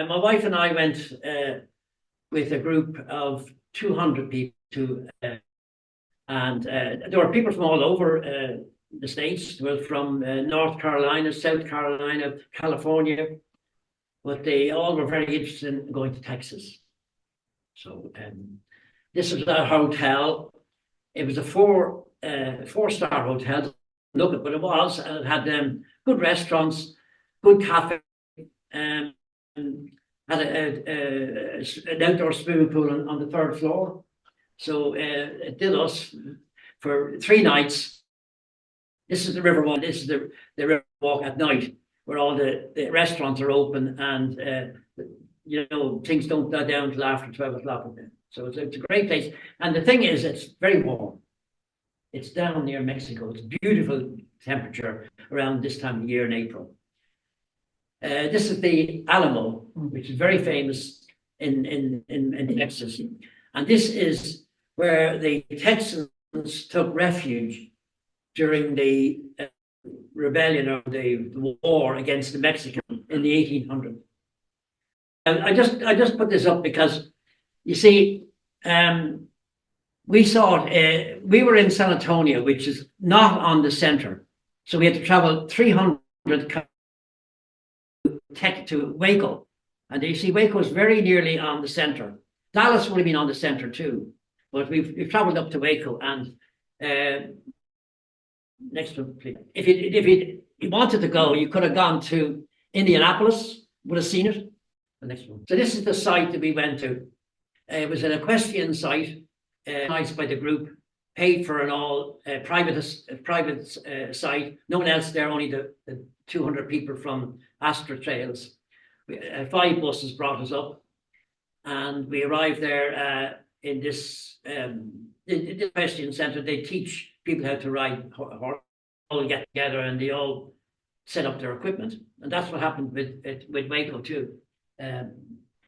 my wife and I went with a group of 200 people to, and there were people from all over the States. Well, from North Carolina, South Carolina, California, but they all were very interested in going to Texas. So this was a hotel. It was a four-star hotel. Look at what it was, and it had good restaurants, good cafe, had an outdoor swimming pool on the third floor. So it did us for 3 nights. This is the river walk. This is the river walk at night, where all the restaurants are open, and things don't die down till after 12 o'clock. So it's a great place. And the thing is, it's very warm. It's down near Mexico. It's beautiful temperature around this time of year in April. This is the Alamo, which is very famous in Texas. And this is where the Texans took refuge during the rebellion or the war against the Mexicans in the 1800s. And I just put this up because, you see, we saw it. We were in San Antonio, which is not on the center, so we had to travel 300 to Waco, and you see Waco is very nearly on the center. Dallas would have been on the center too, but we've traveled up to Waco. And next one, please. If you wanted to go, you could have gone to Indianapolis. Would have seen it. The next one. So this is the site that we went to. It was an equestrian site. Organized by the group, paid for an all private site. No one else there, only the 200 people from Astra Trails. 5 buses brought us up, and we arrived there in this equestrian center. They teach people how to ride horse. All get together and they all set up their equipment, and that's what happened with Waco too. Now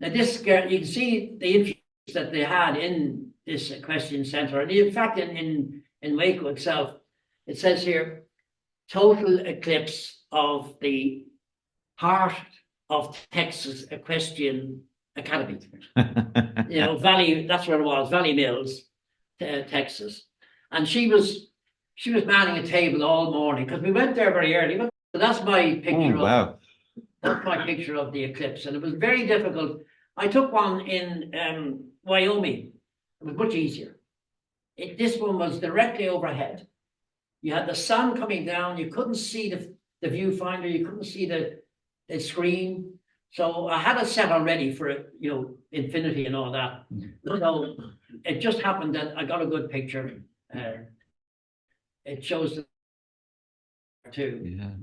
this girl, you can see the influence that they had in this equestrian center. And in fact, in Waco itself, it says here, total eclipse of the heart of Texas Equestrian Academy. Valley, that's where it was, Valley Mills, Texas. And she was manning a table all morning, because we went there very early. So that's my picture. Wow. That's my picture of the eclipse. And it was very difficult. I took one in Wyoming. It was much easier. This one was directly overhead. You had the sun coming down. You couldn't see the viewfinder. You couldn't see the screen. So I had it set already for infinity and all that. So it just happened that I got a good picture. It shows the too. Yeah.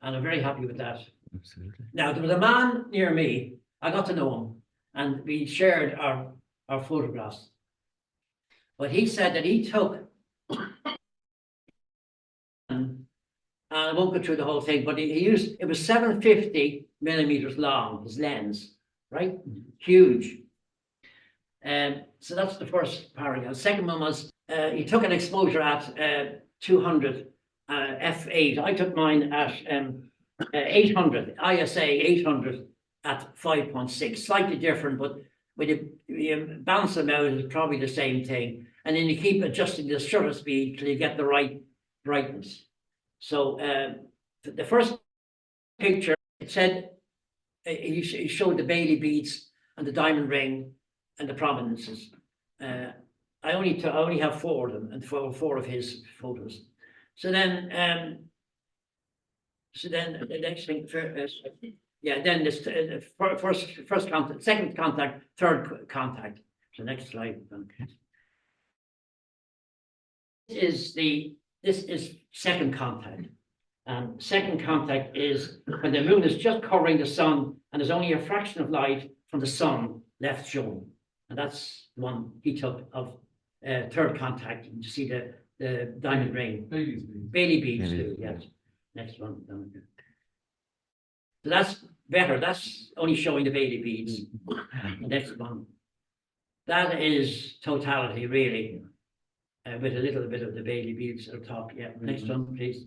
And I'm very happy with that. Absolutely. Now there was a man near me. I got to know him, and we shared our photographs. But he said that he took, and I won't go through the whole thing, but he used, it was 750 millimeters long, his lens, right? Huge. So that's the first paragraph. The second one was, he took an exposure at 200 f8. I took mine at 800, ISA 800 at 5.6, slightly different, but when you balance them out, it's probably the same thing. And then you keep adjusting the shutter speed till you get the right brightness. So the first picture, it said, he showed the Bailey beads and the diamond ring and the prominences. I only have 4 of them, and four of his photos. So then the next thing, then this first contact, second contact, third contact. So next slide. This is second contact. Second contact is when the moon is just covering the sun and there's only a fraction of light from the sun left shown. And that's the one he took of third contact. You see the diamond ring. Bailey beads too, yes. Next one. So that's better. That's only showing the Bailey beads. The next one. That is totality, really, with a little bit of the Bailey beads at the top. Yeah. Next one, please.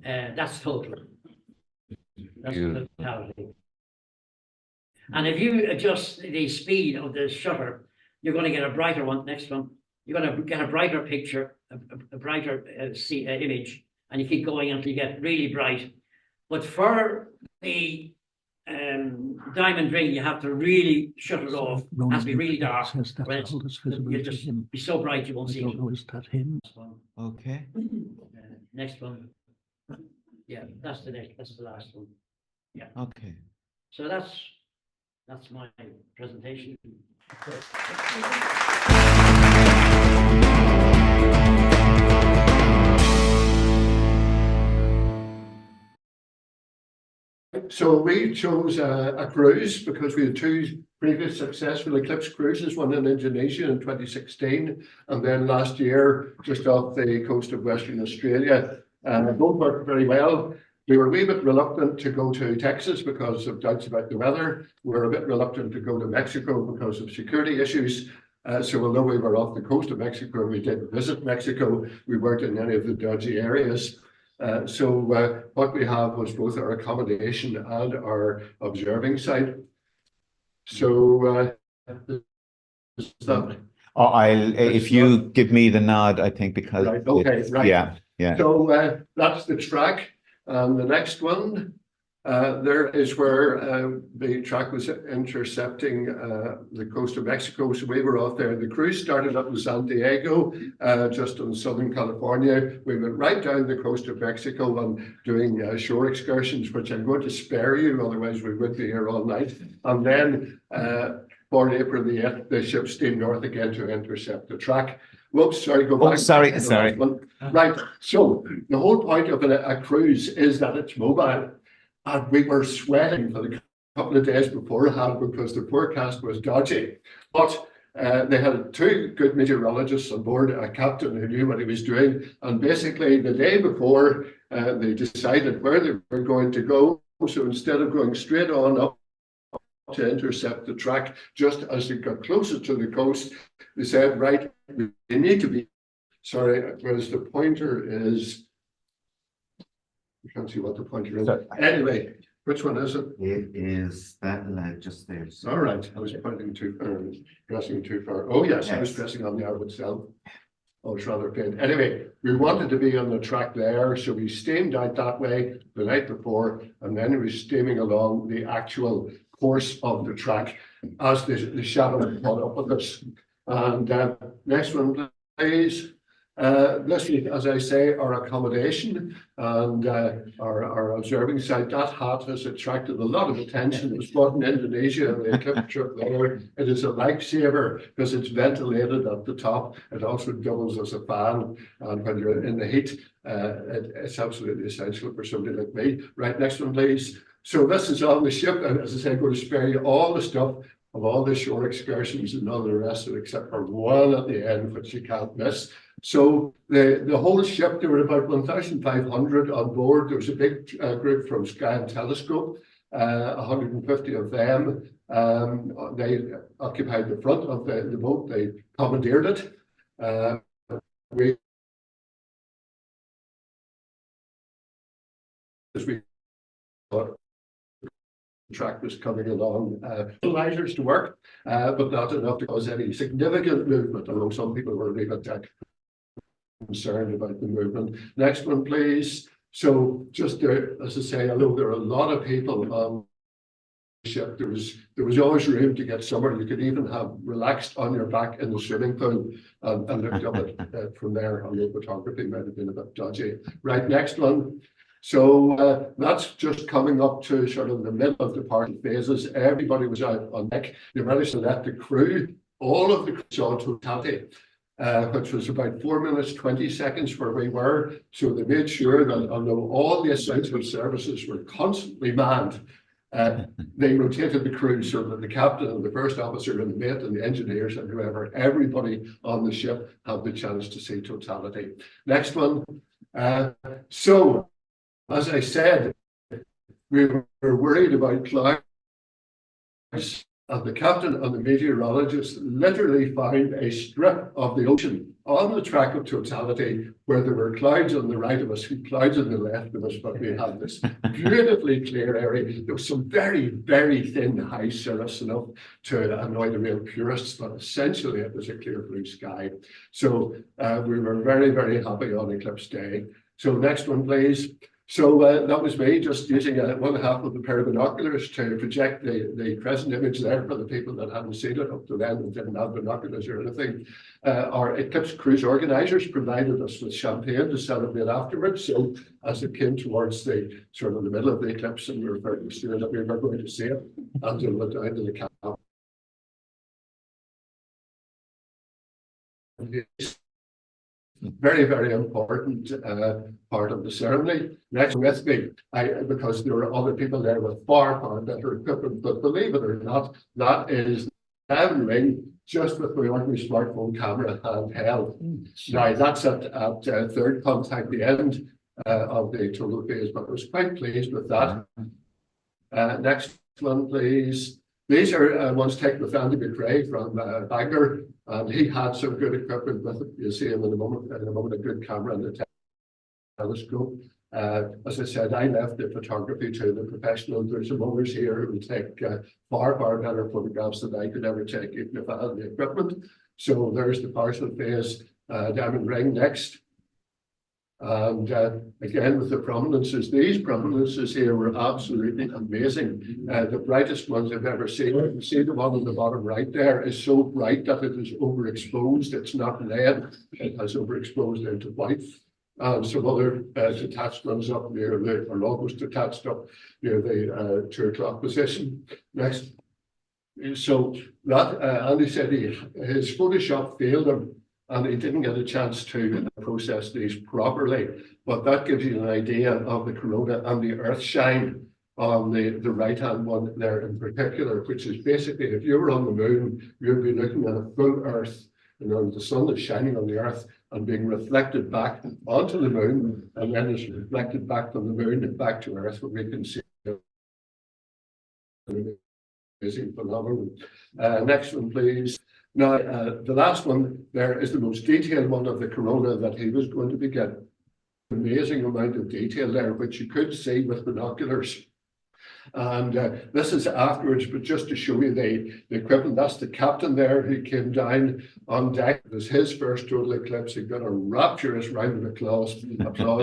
That's total. That's totality. And if you adjust the speed of the shutter, you're going to get a brighter one. Next one, you're going to get a brighter picture, a brighter image, and you keep going until you get really bright. But for the diamond ring, you have to really shut it off. It has to be really dark. You'll just be so bright you won't see it. Is that him? Okay. Next one. Yeah, that's the next. That's the last one. Yeah. Okay. So that's my presentation. So we chose a cruise because we had two previous successful eclipse cruises, one in Indonesia in 2016, and then last year just off the coast of Western Australia. Both worked very well. We were a wee bit reluctant to go to Texas because of doubts about the weather. We were a bit reluctant to go to Mexico because of security issues. So although we were off the coast of Mexico, we did visit Mexico. We weren't in any of the dodgy areas. So what we have was both our accommodation and our observing site. So If you give me the nod, I think, because right, okay, right. Yeah. So that's the track. The next one, there is where the track was intercepting the coast of Mexico. So we were off there. The cruise started up in San Diego, just in Southern California. We went right down the coast of Mexico and doing shore excursions, which I'm going to spare you, otherwise we would be here all night. And then on April the 8th, the ship steamed north again to intercept the track. Whoops, sorry, go back. Oh, sorry. Right, so the whole point of a cruise is that it's mobile. And we were sweating for the couple of days beforehand because the forecast was dodgy. But they had two good meteorologists on board, a captain who knew what he was doing. And basically the day before, they decided where they were going to go. So instead of going straight on up to intercept the track, just as they got closer to the coast, they said, right, we need to be, sorry, whereas the pointer is, I can't see what the pointer is. Sorry. Anyway, which one is it? It is that leg just there. So. All right, I was pointing too far, pressing too far. Oh yes, I was pressing on the arrow itself. Oh, it's rather faint. Anyway, we wanted to be on the track there, so we steamed out that way the night before, and then we were steaming along the actual course of the track as the shadow caught up with us. And next one, please. This is, as I say, our accommodation and our observing site. That hat has attracted a lot of attention. It was bought in Indonesia and the eclipse trip there. It is a lifesaver because it's ventilated at the top. It also doubles as a fan, and when you're in the heat, it's absolutely essential for somebody like me. Right, next one, please. So this is on the ship, and as I say, I'm going to spare you all the stuff of all the shore excursions and all the rest of it, except for one at the end, which you can't miss. So the whole ship, there were about 1,500 on board. There was a big group from Sky and Telescope, 150 of them. They occupied the front of the boat. They commandeered it. We thought the track was coming along, lasers to work, but not enough to cause any significant movement, although some people were a little bit concerned about the movement. Next one, please. So just there, as I say, although there are a lot of people on the ship, there was always room to get somewhere. You could even have relaxed on your back in the swimming pool and looked up at from there, although photography might have been a bit dodgy. Right, next one. So that's just coming up to sort of the middle of the party phases. Everybody was out on deck. They managed to let the crew, all of the crew, on totality, which was about 4 minutes, 20 seconds where we were. So they made sure that although all the essential services were constantly manned, they rotated the crew so that the captain and the first officer and the mate and the engineers and whoever, everybody on the ship had the chance to see totality. Next one. So, as I said, we were worried about clouds And the captain and the meteorologist literally found a strip of the ocean on the track of totality where there were clouds on the right of us and clouds on the left of us, but we had this beautifully clear area. There was some very, very thin high cirrus enough to annoy the real purists, but essentially it was a clear blue sky. So we were very, very happy on Eclipse Day. So next one, please. So that was me just using one half of the pair of binoculars to project the present image there for the people that hadn't seen it up to then and didn't have binoculars or anything. Our Eclipse cruise organisers provided us with champagne to celebrate afterwards. So as it came towards the sort of the middle of the eclipse and we were very sure that we were going to see it, Angela went down to the camp. Very, very important part of the ceremony. Next with me, because there were other people there with far, far better equipment, but believe it or not, that is diamond ring just with my ordinary smartphone camera handheld. Now that's at third contact, the end of the total phase, but I was quite pleased with that. Next one, please. These are ones taken with Andy McRae from Bangor, and he had some good equipment with it. You'll see him in a moment, a good camera and a telescope. As I said, I left the photography to the professionals. There's some others here who will take far, far better photographs than I could ever take, even if I had the equipment. So there's the partial phase diamond ring next. And again, with the prominences, these prominences here were absolutely amazing. The brightest ones I've ever seen. You can see the one on the bottom right there is so bright that it is overexposed. It's not red, it has overexposed into white. Some other detached ones up near the, or almost detached up near the 2 o'clock position. Next. So that Andy said his Photoshop failed him, and he didn't get a chance to process these properly. But that gives you an idea of the corona and the earth shine on the right-hand one there in particular, which is basically, if you were on the moon, you'd be looking at a full earth. You know, the sun is shining on the earth and being reflected back onto the moon, and then it's reflected back from the moon and back to earth, where we can see an amazing phenomenon. Next one, please. Now, the last one there is the most detailed one of the corona that he was going to be getting. Amazing amount of detail there, which you could see with binoculars. And this is afterwards, but just to show you the equipment, that's the captain there who came down on deck. It was his first total eclipse. He got a rapturous round of applause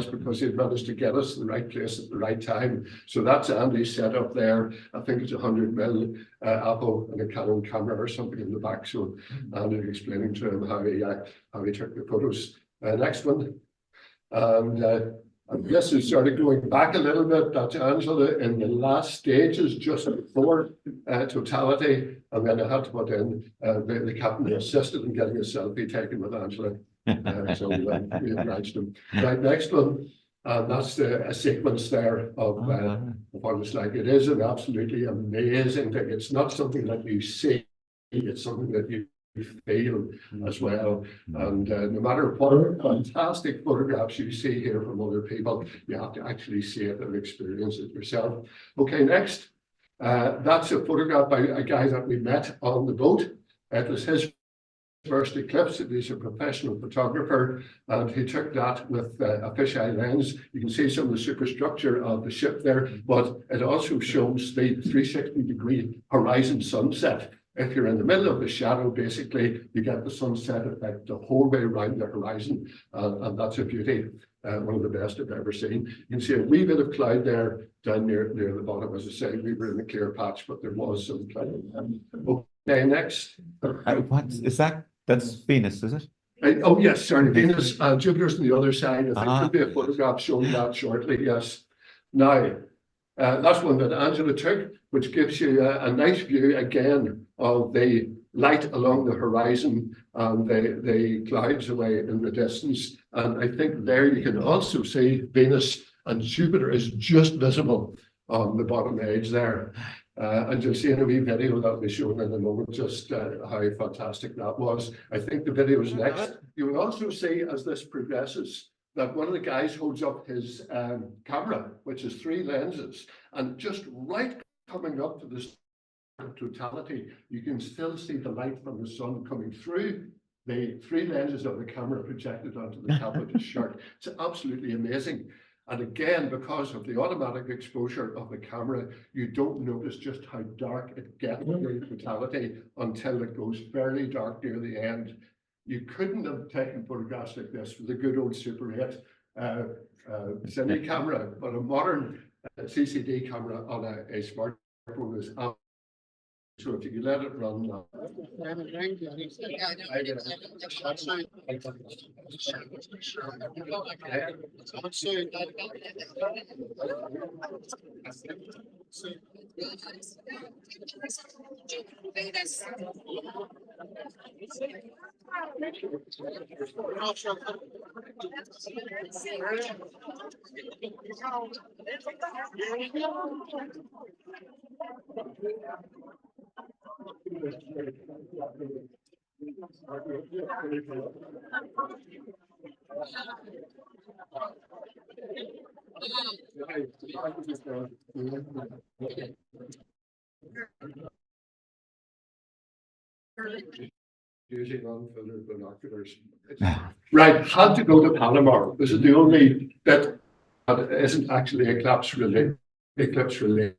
because he'd managed to get us to the right place at the right time. So that's Andy's setup there. I think it's 100mm Apple and a Canon camera or something in the back. So Andy explaining to him how he took the photos. Next one. And this is sort of going back a little bit. That's Angela in the last stages just before totality. And then I had to put in the captain assisted in getting a selfie taken with Angela. So we obliged him. Right, next one. And that's a sequence there of what it's like. It is an absolutely amazing thing. It's not something that you see, it's something that you feel as well. And no matter what fantastic photographs you see here from other people, you have to actually see it and experience it yourself. Okay, next. That's a photograph by a guy that we met on the boat. It was his first eclipse. He's a professional photographer, and he took that with a fisheye lens. You can see some of the superstructure of the ship there, but it also shows the 360-degree horizon sunset. If you're in the middle of the shadow, basically, you get the sunset effect the whole way around the horizon, and that's a beauty. One of the best I've ever seen. You can see a wee bit of cloud there down near the bottom. As I say, we were in a clear patch, but there was some cloud. Okay, next. What is that? That's Venus, is it? Oh yes, sorry, Venus. Jupiter's on the other side. I think there'll be a photograph showing that shortly. Yes. Now, that's one that Angela took, which gives you a nice view again of the light along the horizon and the clouds away in the distance. And I think there you can also see Venus, and Jupiter is just visible on the bottom edge there. And you'll see in a wee video that will be shown in a moment just how fantastic that was. I think the video is next. You will also see as this progresses that one of the guys holds up his camera, which is 3 lenses, and just right coming up to this totality, you can still see the light from the sun coming through the three lenses of the camera projected onto the top of the shirt. It's absolutely amazing. And again, because of the automatic exposure of the camera, you don't notice just how dark it gets in totality until it goes fairly dark near the end. You couldn't have taken photographs like this with a good old Super 8 cine camera, but a modern CCD camera on a smartphone is out. So if you let it run now. Using unfiltered binoculars. Right, had to go to Palomar. This is the only bit that isn't actually eclipse related.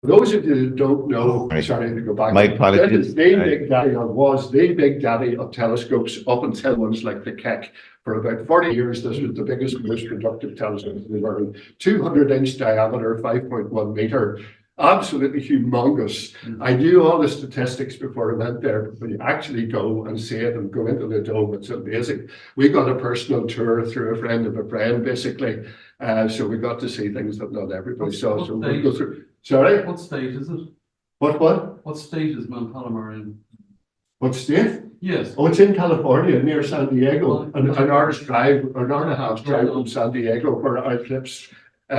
Those of you who don't know, sorry to go back. My apologies. This is the big daddy, or was the big daddy of telescopes up until ones like the Keck. For about 40 years, this was the biggest, most productive telescope in the world. 200-inch diameter, 5.1 meter. Absolutely humongous. I knew all the statistics before I went there, but when you actually go and see it and go into the dome, it's amazing. We got a personal tour through a friend of a friend, basically. So we got to see things that not everybody saw. So we'll go through. Sorry? What state is it? What? What state is Mount Palomar in? What state? Yes. Oh, it's in California, near San Diego. An hour's drive, or an hour and a half drive from San Diego, where Eclipse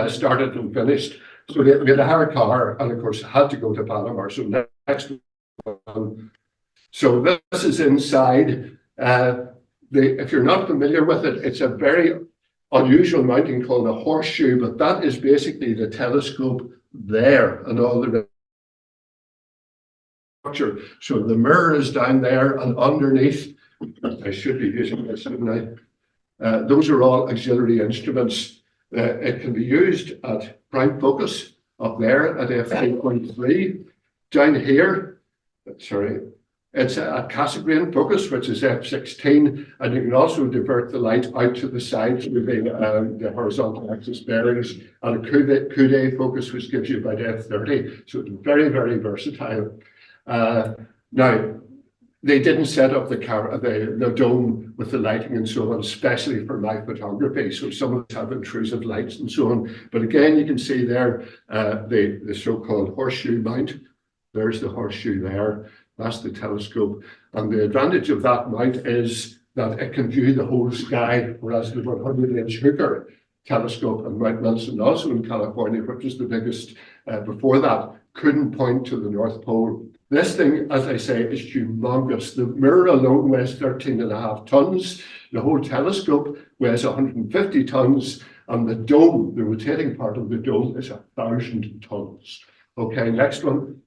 started and finished. So we had a hard car, and of course had to go to Palomar. So next one. So this is inside. If you're not familiar with it, it's a very unusual mounting called a horseshoe, but that is basically the telescope there and all the structure. So the mirror is down there, and underneath, I should be using this, shouldn't I? Those are all auxiliary instruments. It can be used at prime focus up there at f3.3. Down here, sorry, it's at Cassegrain focus, which is f16, and you can also divert the light out to the sides with the horizontal axis bearings, and a coude focus, which gives you about f30. So it's very, very versatile. Now, they didn't set up the dome with the lighting and so on, especially for my photography. So some of us have intrusive lights and so on. But again, you can see there the so-called horseshoe mount. There's the horseshoe there. That's the telescope. And the advantage of that mount is that it can view the whole sky, whereas the 100-inch Hooker telescope and Mount Wilson, also in California, which was the biggest before that, couldn't point to the North Pole. This thing, as I say, is humongous. The mirror alone weighs 13.5 tons. The whole telescope weighs 150 tons. And the dome, the rotating part of the dome, is 1,000 tons. Okay, next one.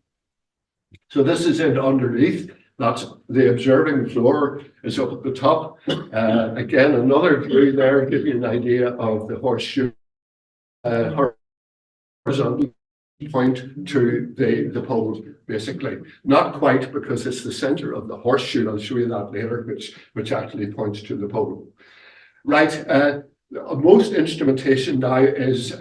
So this is it underneath. That's the observing floor is up at the top. Again, another view there, give you an idea of the horseshoe horizontal point to the pole, basically. Not quite, because it's the center of the horseshoe. I'll show you that later, which actually points to the pole. Right, most instrumentation now is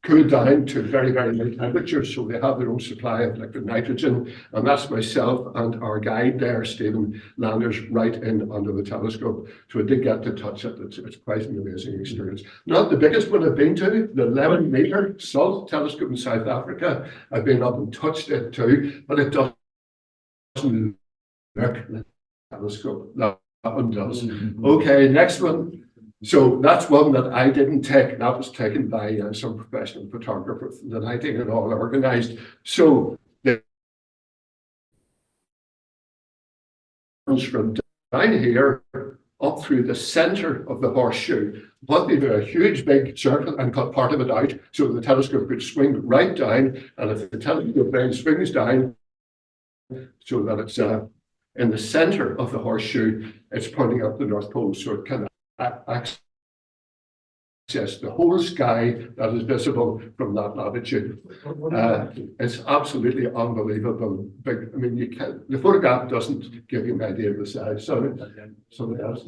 cooled down to very, very low temperatures, so they have their own supply of liquid nitrogen, and that's myself and our guide there, Stephen Landers, right in under the telescope. So I did get to touch it. It's quite an amazing experience. Not the biggest one I've been to, the 11-meter SALT telescope in South Africa. I've been up and touched it too, but it doesn't look like a telescope. That one does. Okay, next one. So that's one that I didn't take. That was taken by some professional photographers, the lighting and all organized. So the from down here up through the center of the horseshoe. But they do a huge big circle and cut part of it out so the telescope could swing right down. And if the telescope then swings down so that it's in the center of the horseshoe, it's pointing up the North Pole, so it can access the whole sky that is visible from that latitude. It's absolutely unbelievable. Big. I mean, you can. The photograph doesn't give you an idea of the size. So, somebody else.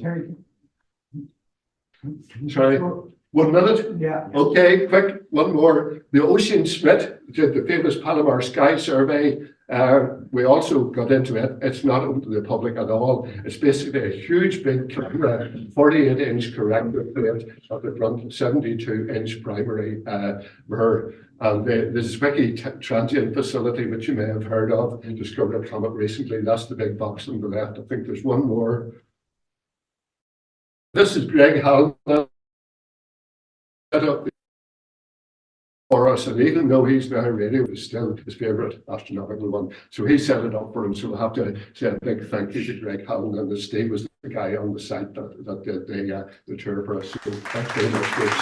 Sorry, 1 minute. Yeah. Okay, quick. One more. The Ocean Split, the famous Palomar Sky Survey. We also got into it. It's not open to the public at all. It's basically a huge big camera, 48-inch corrective plate at the front, 72-inch primary mirror. And the Zwicky transient facility, which you may have heard of, discovered a comet recently. That's the big box on the left. I think there's one more. This is Greg Hallam for us, and even though he's now radio, it's still his favourite astronomical one. So he set it up for him. So we'll have to say a big thank you to Greg Hallam, and Steve was the guy on the site that did the tour for us. So thanks very much, folks.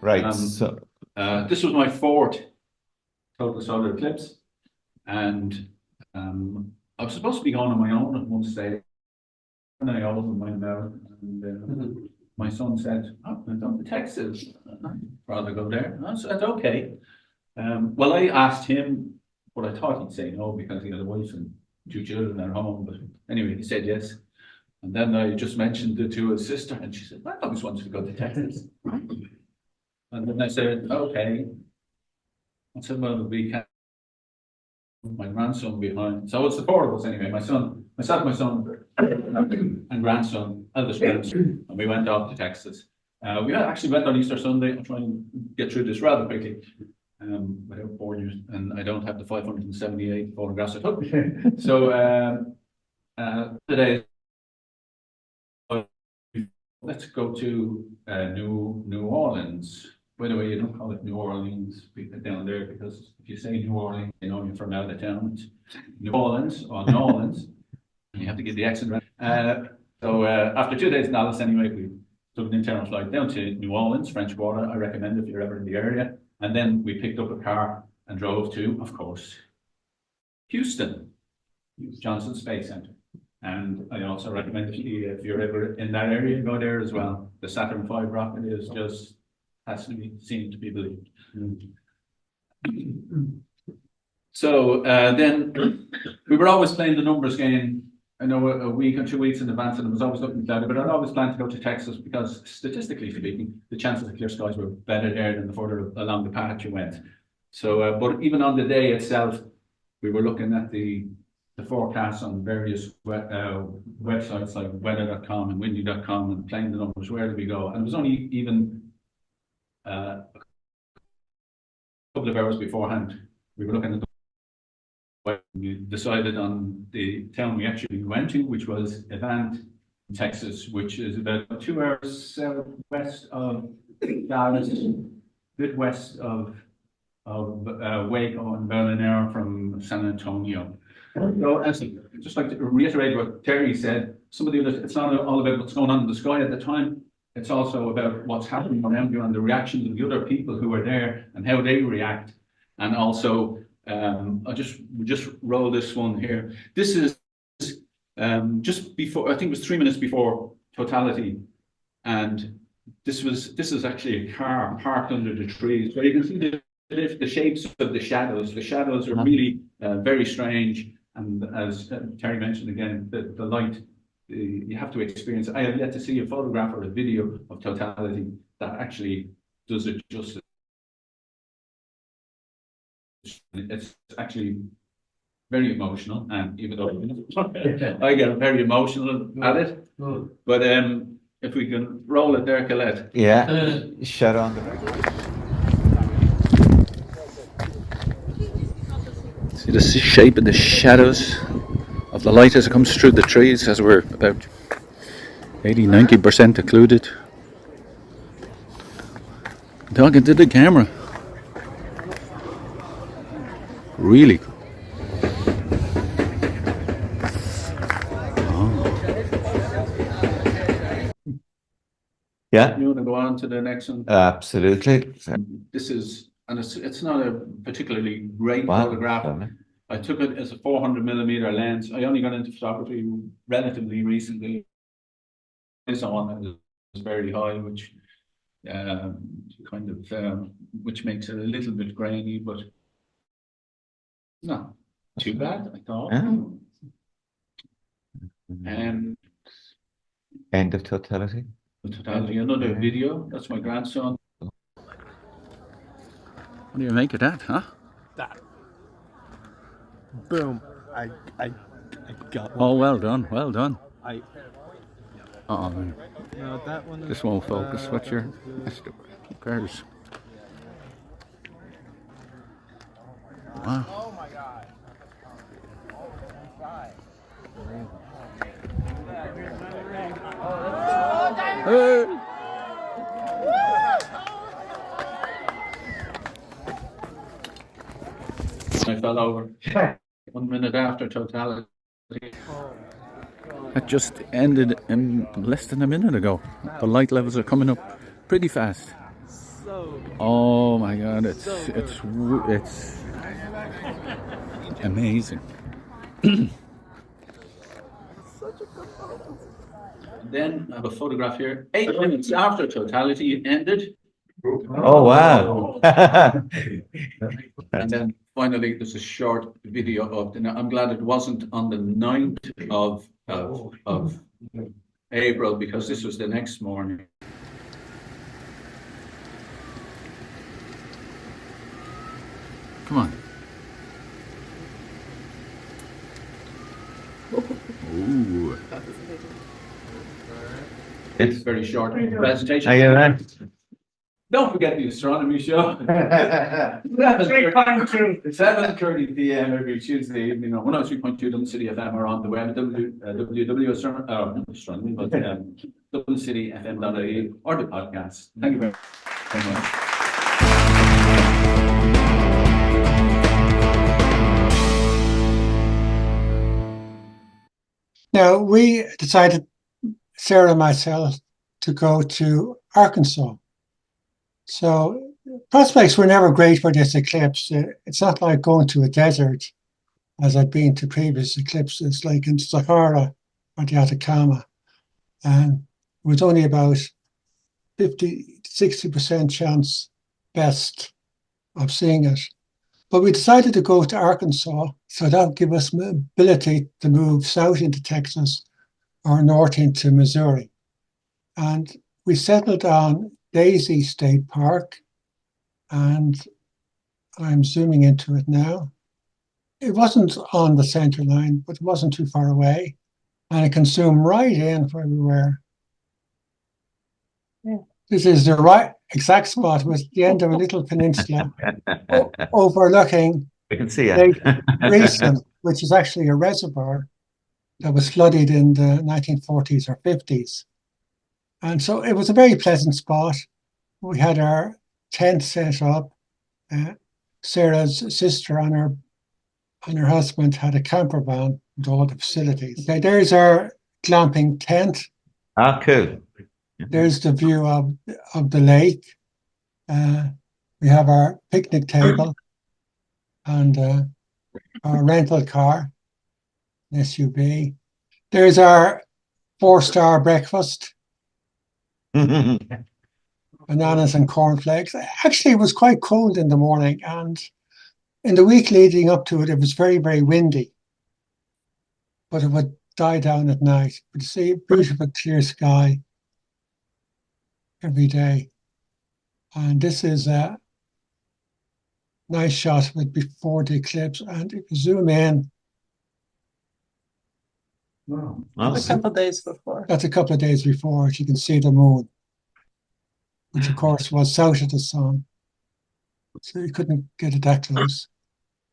Right. So This was my fourth total solar eclipse, and I was supposed to be going on my own at one stage, and I opened my mouth, and my son said, "Oh, I'm going to Texas. I'd rather go there." I said, "Okay." Well, I asked him, but I thought he'd say no because he had a wife and 2 children at home. But anyway, he said yes. And then I just mentioned it to his sister, and she said, "I always wanted to go to Texas." And then I said, "Okay." I said, "Well, we can." My grandson behind. So it's the 4 of us anyway. Myself, my son, and grandson, eldest grandson, and we went off to Texas. We actually went on Easter Sunday. I'm trying to get through this rather quickly. Without boring you, and I don't have the 578 photographs I took. So today, let's go to New Orleans. By the way, you don't call it New Orleans down there because if you say New Orleans, you know you're from out of town. It's New Orleans or New Orleans. You have to get the accent right. So after 2 days in Dallas, anyway, we took an internal flight down to New Orleans, French Quarter. I recommend if you're ever in the area. And then we picked up a car and drove to, of course, Houston, Johnson Space Center. And I also recommend if you're ever in that area, go there as well. The Saturn V rocket is just has to be seen to be believed. So then we were always playing the numbers game. I know a week or 2 weeks in advance, and it was always looking cloudy, but I'd always planned to go to Texas because, statistically speaking, the chances of clear skies were better there than the further along the path you went. So, but even on the day itself, we were looking at the forecasts on various websites like weather.com and windy.com and playing the numbers, where do we go? And it was only even a couple of hours beforehand, we were looking at we decided on the town we actually went to, which was Avant, Texas, which is about 2 hours southwest of Dallas, a bit west of Waco, and about an hour from San Antonio. So, just like to reiterate what Terry said, some of the other, it's not all about what's going on in the sky at the time. It's also about what's happening around you and the reactions of the other people who are there and how they react. And also, I'll just roll this one here. This is just before, I think it was 3 minutes before totality, and this is actually a car parked under the trees. So you can see the shapes of the shadows. The shadows are really very strange, and as Terry mentioned again, the light. You have to experience it. I have yet to see a photograph or a video of totality that actually does it justice. It's actually very emotional, and even though I get very emotional at it, but if we can roll it there, Colette. yeah, shut on the record. See the shape of the shadows of the light as it comes through the trees, as we're about 80-90% occluded. Talking to the camera. Really cool. Yeah, You want to go on to the next one? absolutely. This is, and it's not a particularly great Wow. photograph. Lovely. I took it as a 400mm lens. I only got into photography relatively recently. This one is very high, which kind of which makes it a little bit grainy, but not too bad, I thought. And End of totality. totality, another video. That's my grandson. What do you make of that, huh? That. Boom. I got one. Oh, well done, well done. I Oh, no, that one. this won't focus. What's your? Who cares? Wow. Oh my god. Hey. I fell over 1 minute after totality. It just ended in less than a minute ago. The light levels are coming up pretty fast. Oh my god, it's amazing. Then I have a photograph here. 8 minutes after totality ended. Oh, wow. And then finally, there's a short video of. Now, I'm glad it wasn't on the 9th of April, because this was the next morning. Come on. Ooh. It's very short presentation. Are you there? Don't forget the astronomy show. 7:30 p.m. every Tuesday evening on 103.2 Dublin City FM, or on the web at www.astronomy, but DublinCityFM.ie, or the podcast. Thank you very much. Now, we decided, Sarah and myself, to go to Arkansas. So prospects were never great for this eclipse. It's not like going to a desert, as I've been to previous eclipses, like in Sahara or the Atacama. And it was only about 50–60% chance best of seeing it. But we decided to go to Arkansas, so that would give us ability to move south into Texas or north into Missouri. And we settled on Daisy State Park, and I'm zooming into it now. It wasn't on the center line, but it wasn't too far away, and it can zoom right in where we were. This is the right exact spot. It was the end of a little peninsula overlooking We can see Lake it. Greason, which is actually a reservoir that was flooded in the 1940s or 50s. And so it was a very pleasant spot. We had our tent set up. Sarah's sister and her husband had a camper van with all the facilities. Okay, there's our glamping tent. Ah, cool. There's the view of the lake. We have our picnic table and our rental car, an SUV. There's our 4-star breakfast. Bananas and cornflakes. Actually, it was quite cold in the morning, and in the week leading up to it, it was very, very windy. But it would die down at night. But you see, beautiful clear sky every day. And this is a nice shot of it before the eclipse. And if you zoom in, Wow. A couple of days before. that's a couple of days before, you can see the moon, which of course was south of the sun. So you couldn't get it that close.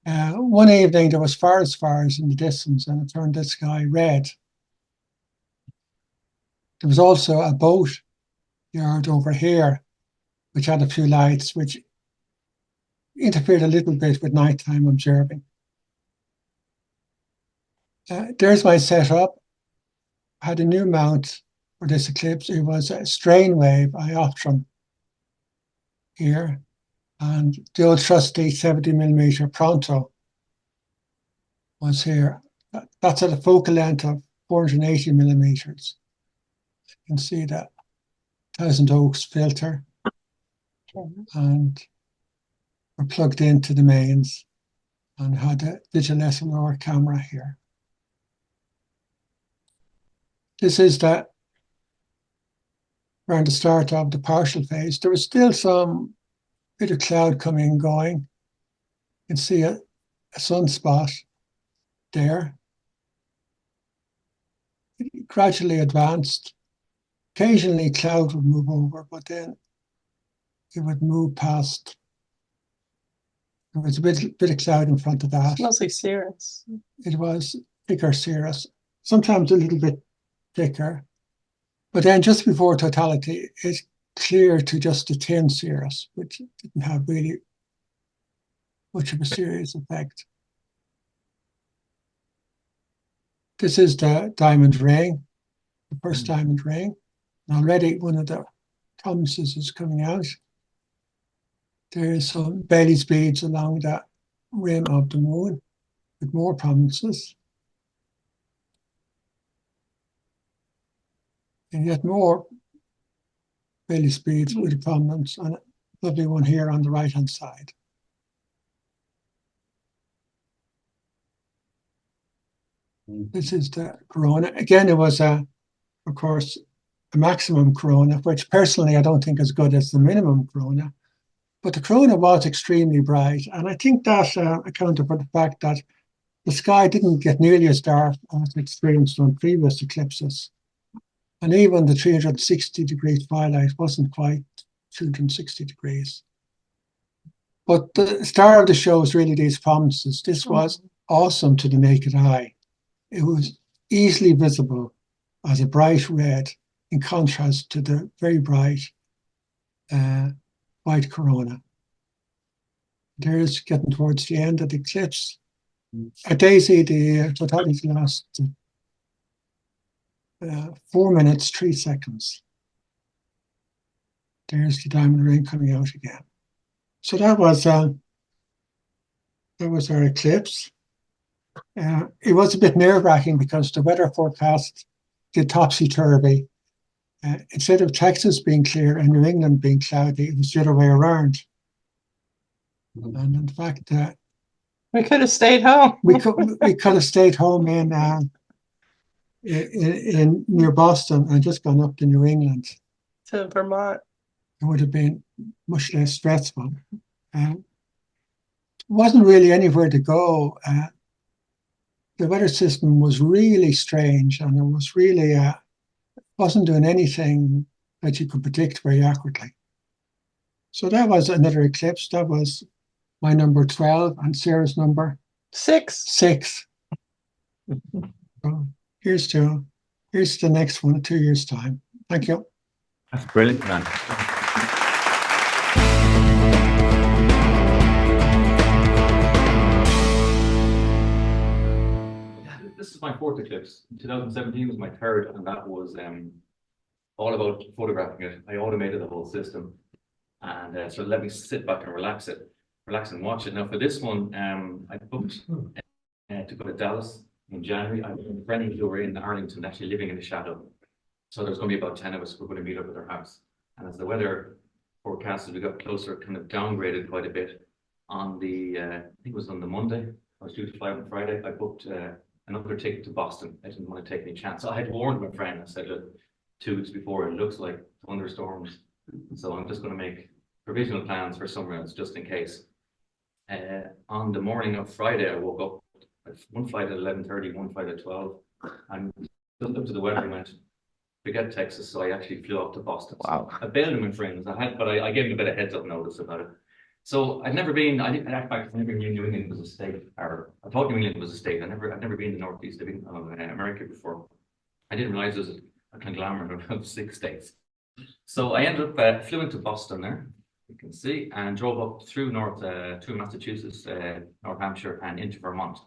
One evening there was forest fires in the distance, and it turned the sky red. There was also a boat yard over here, which had a few lights, which interfered a little bit with nighttime observing. There's my setup. I had a new mount for this eclipse. It was a strain wave ioptron here, and the old trusty 70mm Pronto was here. That's at a focal length of 480mm. You can see that Thousand Oaks filter, and we're plugged into the mains and had a digital SLR camera here. This is that around the start of the partial phase. There was still some bit of cloud coming and going. You can see a sunspot there. It gradually advanced. Occasionally cloud would move over, but then it would move past. There was a bit of cloud in front of that. It's mostly cirrus. It was thicker cirrus, sometimes a little bit thicker. But then just before totality, it cleared to just a thin cirrus, which didn't have really much of a serious effect. This is the diamond ring, the first diamond ring. And already one of the prominences is coming out. There's some Bailey's beads along the rim of the moon with more prominences. And yet more Bailey's beads with a prominence, and a lovely one here on the right-hand side. This is the corona. Again, it was, of course, a maximum corona, which personally I don't think is good as the minimum corona. But the corona was extremely bright, and I think that accounted for the fact that the sky didn't get nearly as dark as experienced on previous eclipses. And even the 360-degree twilight wasn't quite 260 degrees. But the star of the show is really these prominences. This was awesome to the naked eye. It was easily visible as a bright red in contrast to the very bright white corona. There's getting towards the end of the eclipse. At Daisy, the totality lasted 4 minutes, 3 seconds. There's the diamond ring coming out again. So that was our eclipse. It was a bit nerve-wracking because the weather forecast did topsy-turvy. Instead of Texas being clear and New England being cloudy, it was the other way around. And in fact, We could have stayed home. we could have stayed home in near Boston and just gone up to New England. To Vermont. It would have been much less stressful. Wasn't really anywhere to go. The weather system was really strange, and it was really wasn't doing anything that you could predict very accurately. So that was another eclipse. That was my number 12 and Sarah's number 6. 6. So here's the next one in 2 years' time. Thank you. That's brilliant, man. This is my 4th eclipse. 2017 was my 3rd, and that was all about photographing it. I automated the whole system, and so let me sit back and relax and watch it. Now for this one, I booked to go to Dallas in January. I have friends who were in Arlington actually living in the shadow. So there's going to be about 10 of us who are going to meet up at their house. And as the weather forecast, as we got closer, kind of downgraded quite a bit. On the, I think it was on the Monday, I was due to fly on Friday. I booked another ticket to Boston. I didn't want to take any chance. So I had warned my friend. I said, look, 2 weeks before, it looks like thunderstorms. So I'm just going to make provisional plans for somewhere else just in case. On the morning of Friday, I woke up. One flight at 11:30, one flight at 12. And looked up to the weather and went, forget Texas. So I actually flew up to Boston. Wow. So I bailed him in friends. I gave him a bit of heads up notice about it. So I'd never been, I never knew New England was a state, or I thought New England was a state. I'd never been in the Northeast of America before. I didn't realize it was a conglomerate of 6 states. So I ended up, flew into Boston there. you can see, and drove up through through Massachusetts, North Hampshire, and into Vermont.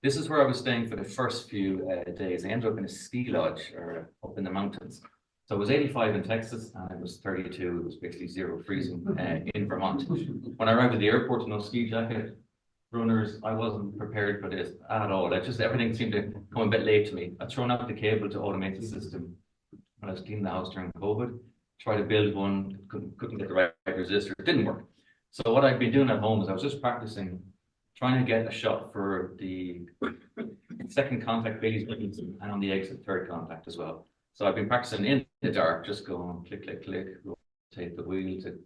This is where I was staying for the first few days. I ended up in a ski lodge or up in the mountains. So it was 85 in Texas, and it was 32. It was basically zero freezing in Vermont. When I arrived at the airport, no ski jacket, runners, I wasn't prepared for this at all. Everything seemed to come a bit late to me. I'd thrown out the cable to automate the system when I was cleaning the house during COVID. Tried to build one, couldn't get the right resistor. It didn't work. So what I'd been doing at home is I was just practicing, trying to get a shot for the second contact Bailey's buttons and on the exit third contact as well. So I've been practicing in the dark, just going click, click, click, rotate the wheel to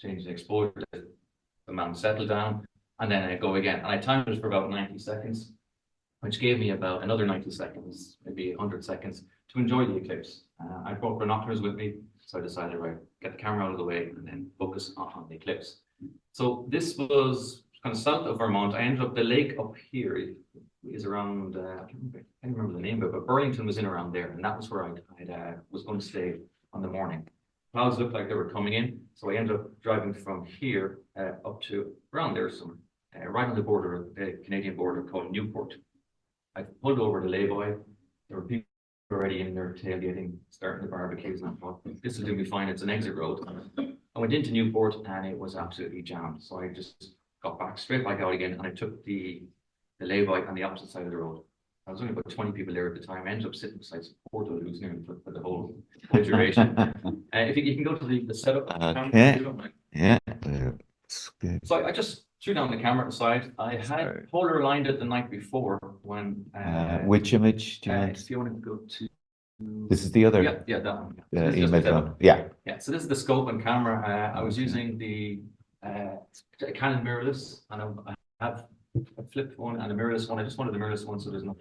change the exposure, to the mount settle down, and then I go again. And I timed it for about 90 seconds, which gave me about another 90 seconds, maybe 100 seconds to enjoy the eclipse. I brought binoculars with me, so I decided, right, get the camera out of the way and then focus on the eclipse. So this was kind of south of Vermont. I ended up, the lake up here is around, I can't remember the name of it, but Burlington was in around there, and that was where I was going to stay on the morning. Clouds looked like they were coming in, so I ended up driving from here up to around there somewhere, right on the border, the Canadian border, called Newport. I pulled over to lay-by. There were people already in there tailgating, starting the barbecues, and I thought, this will do me fine, it's an exit road. I went into Newport and it was absolutely jammed, so I just got straight back out again, and I took the lay-by on the opposite side of the road. I was only about 20 people there at the time. I ended up sitting beside some portal who's nearly for the whole duration. If you can go to the setup. Okay. Yeah. So I just threw down the camera at the side. I had polar aligned it the night before when. Which image do you want? If you want to go to. This is the other. Yeah, that one. The image one. Yeah. Yeah. So this is the scope and camera. I was using the Canon mirrorless, and I have a flipped one and a mirrorless one. I just wanted the mirrorless one so there's no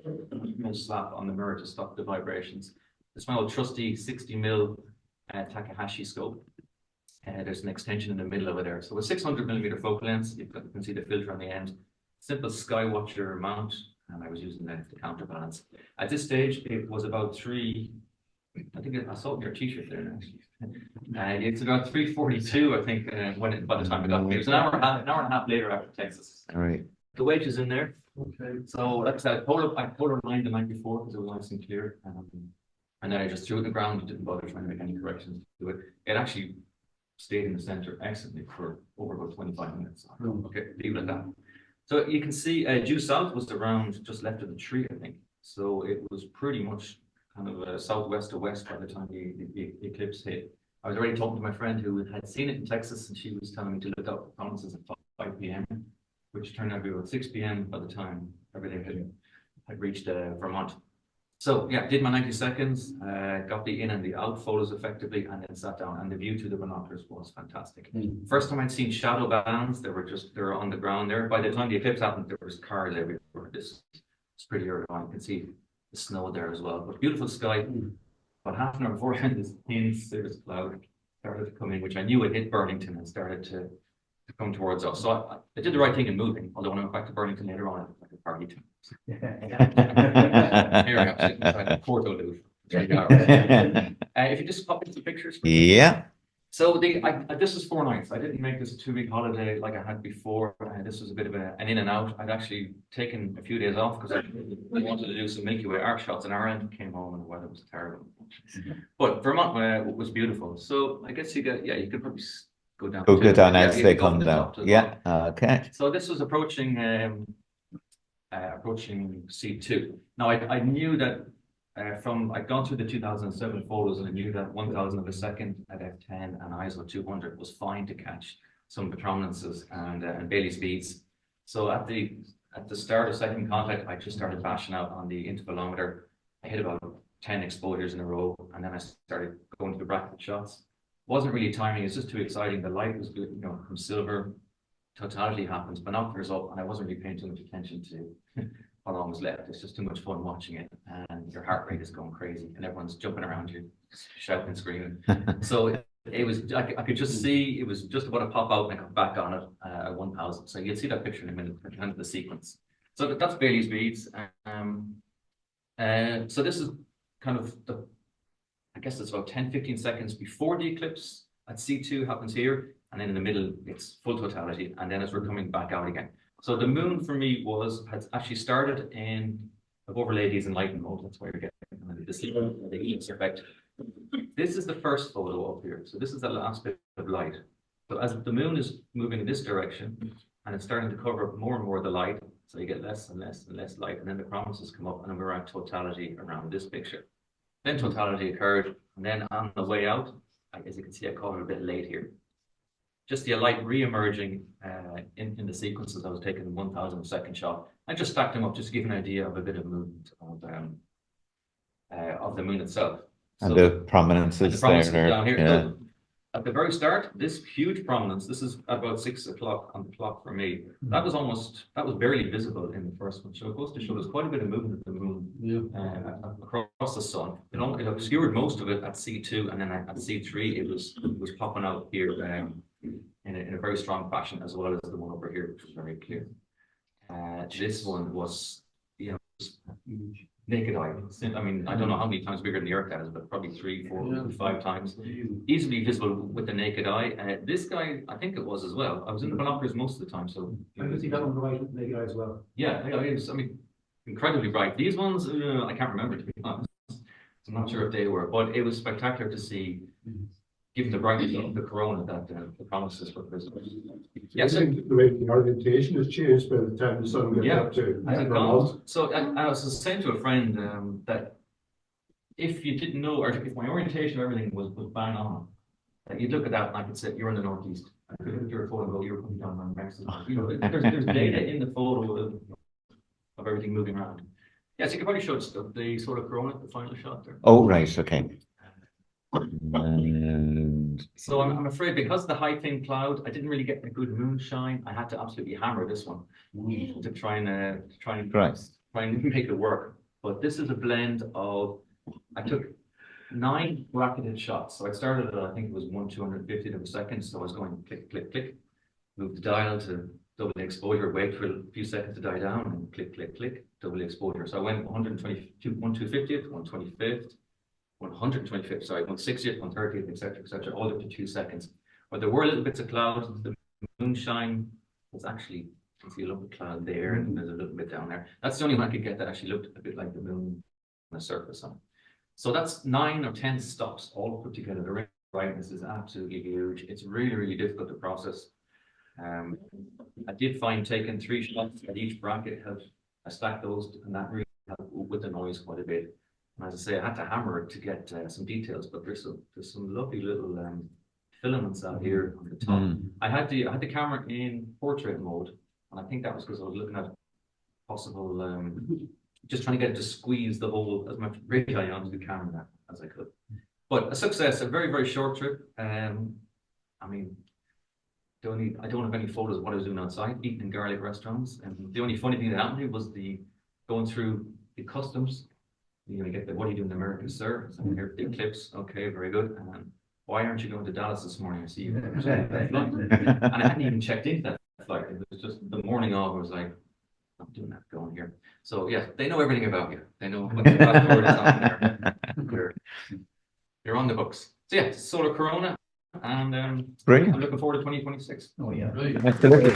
slap on the mirror to stop the vibrations. It's my old trusty 60mm Takahashi scope. There's an extension in the middle of it there. So with 600mm focal length, you can see the filter on the end. Simple Skywatcher mount, and I was using the counterbalance. At this stage, it was about I think I saw your t-shirt there actually. It's about 3:42, I think, by the time I got here. It was an hour and a half later after Texas. All right. The wedge is in there. Okay. So like I said, I polar aligned the night before because it was nice and clear. And then I just threw it in the ground and didn't bother trying to make any corrections to it. It actually stayed in the center excellently for over about 25 minutes. Okay, leave it at that. So you can see due south was around just left of the tree, I think. So it was pretty much kind of southwest to west by the time the eclipse hit. I was already talking to my friend who had seen it in Texas, and she was telling me to look up the prominences at 5 p.m., which turned out to be about 6 p.m. by the time everything had reached Vermont. So yeah, did my 90 seconds, got the in and the out photos effectively, and then sat down, and the view through the binoculars was fantastic. First time I'd seen shadow bands. They were on the ground there. By the time the eclipse happened, there was cars everywhere. This is pretty early on. You can see the snow there as well, but beautiful sky. About half an hour before this thin cirrus cloud started to come in, which I knew it hit Burlington and started to come towards us. So I did the right thing in moving, although when I went back to Burlington later on, it was like a party time. Here I am sitting inside the portal loop. If you just pop into the pictures. Yeah. So this is 4 nights. I didn't make this a 2-week holiday like I had before. This was a bit of an in and out. I'd actually taken a few days off because I wanted to do some Milky Way art shots in Ireland. Came home and the weather was terrible. But Vermont was beautiful. So I guess you could probably go down. Go down as they come down. Yeah. Okay. So this was approaching C2. Now I knew that I'd gone through the 2007 photos, and I knew that 1,000 of a second at f10 and ISO 200 was fine to catch some of the prominences and Bailey's beads. So at the start of second contact, I just started bashing out on the intervalometer. I hit about 10 exposures in a row, and then I started going to the bracket shots. Wasn't really timing, it's just too exciting. The light was good, from silver. Totality happens, binoculars up, and I wasn't really paying too much attention to how long was left. It's just too much fun watching it, and your heart rate is going crazy, and everyone's jumping around you, shouting and screaming. So it was, I could just see it was just about to pop out, and I got back on it at 1,000. So you'll see that picture in a minute at the end of the sequence. So that's Bailey's beads. So this is kind of I guess it's about 10-15 seconds before the eclipse at C2 happens here. and then in the middle, it's full totality, and then as we're coming back out again. So the moon for me had actually started in, I've overlaid these in light mode, that's why you're getting the eclipse effect. This is the first photo up here. So this is the last bit of light. So as the moon is moving in this direction, and it's starting to cover more and more of the light, so you get less and less and less light, and then the chromases come up, and then we're at totality around this picture. Then totality occurred, and then on the way out, as you can see, I called it a bit late here. Just the light re-emerging in the sequences I was taking in 1,000 second shot. I just stacked them up just to give an idea of a bit of movement of the moon itself. And So, the prominences the prominences there. down here. Yeah. So, at the very start, this huge prominence, this is about 6 o'clock on the clock for me. That was barely visible in the first one. So it goes to show there's quite a bit of movement of the moon across the sun. It obscured most of it at C2, and then at C3 it was popping out here in a very strong fashion, as well as the one over here, which was very clear. This one was, naked eye. I mean, I don't know how many times bigger than the Earth that is, but probably 3, 4, 5 times. Easily visible with the naked eye. This guy, I think it was as well. I was in the binoculars most of the time, so. I can see that one right with naked eye as well. Yeah, it was, incredibly bright. These ones, I can't remember, to be honest. I'm not sure if they were, but it was spectacular to see, given the brightness of the corona, that the promises were visible. Yes, I think the way the orientation has changed by the time the sun gets up to. So I was saying to a friend that if you didn't know, or if my orientation of everything was bang on, that you'd look at that and I could say, you're in the northeast. I could look at your photo and go, you're coming down on Mexico. There's data in the photo of everything moving around. Yes, you could probably show the sort of corona, the final shot there. Oh, right, okay. And So I'm afraid because of the high thin cloud, I didn't really get a good moonshine. I had to absolutely hammer this one to try and make it work. But this is a blend of, I took 9 bracketed shots. So I started at, I think it was 1/250th of a second. So I was going click, click, click, move the dial to double the exposure, wait for a few seconds to die down, and click, click, click, double the exposure. So I went 1/250th, 1/25th, 125th, sorry, 1/60th, 1/30th, etc., all up to 2 seconds. But there were little bits of clouds. The moonshine was actually, you can see a little cloud there, and there's a little bit down there. That's the only one I could get that actually looked a bit like the moon on the surface on. So that's 9 or 10 stops all put together. The brightness is absolutely huge. It's really, really difficult to process. I did find taking 3 shots at each bracket I stacked those, and that really helped with the noise quite a bit. And as I say, I had to hammer it to get some details, but there's some lovely little filaments out here on the top. I had the camera in portrait mode, and I think that was because I was looking at possible, just trying to get it to squeeze the whole as much radii onto the camera as I could. But a success, a very, very short trip. I mean, I don't have any photos of what I was doing outside, eating in garlic restaurants. And the only funny thing that happened to me was going through the customs. You're going to get what are you doing in America, sir? So here's the eclipse. Okay, very good. And why aren't you going to Dallas this morning? I see you. And I hadn't even checked into that flight. It was just the morning of. I was like, I'm doing that going here. So yeah, they know everything about you. They know what the passport is on there. You're on the books. So yeah, solar corona, and brilliant. I'm looking forward to 2026. Oh yeah. Absolutely.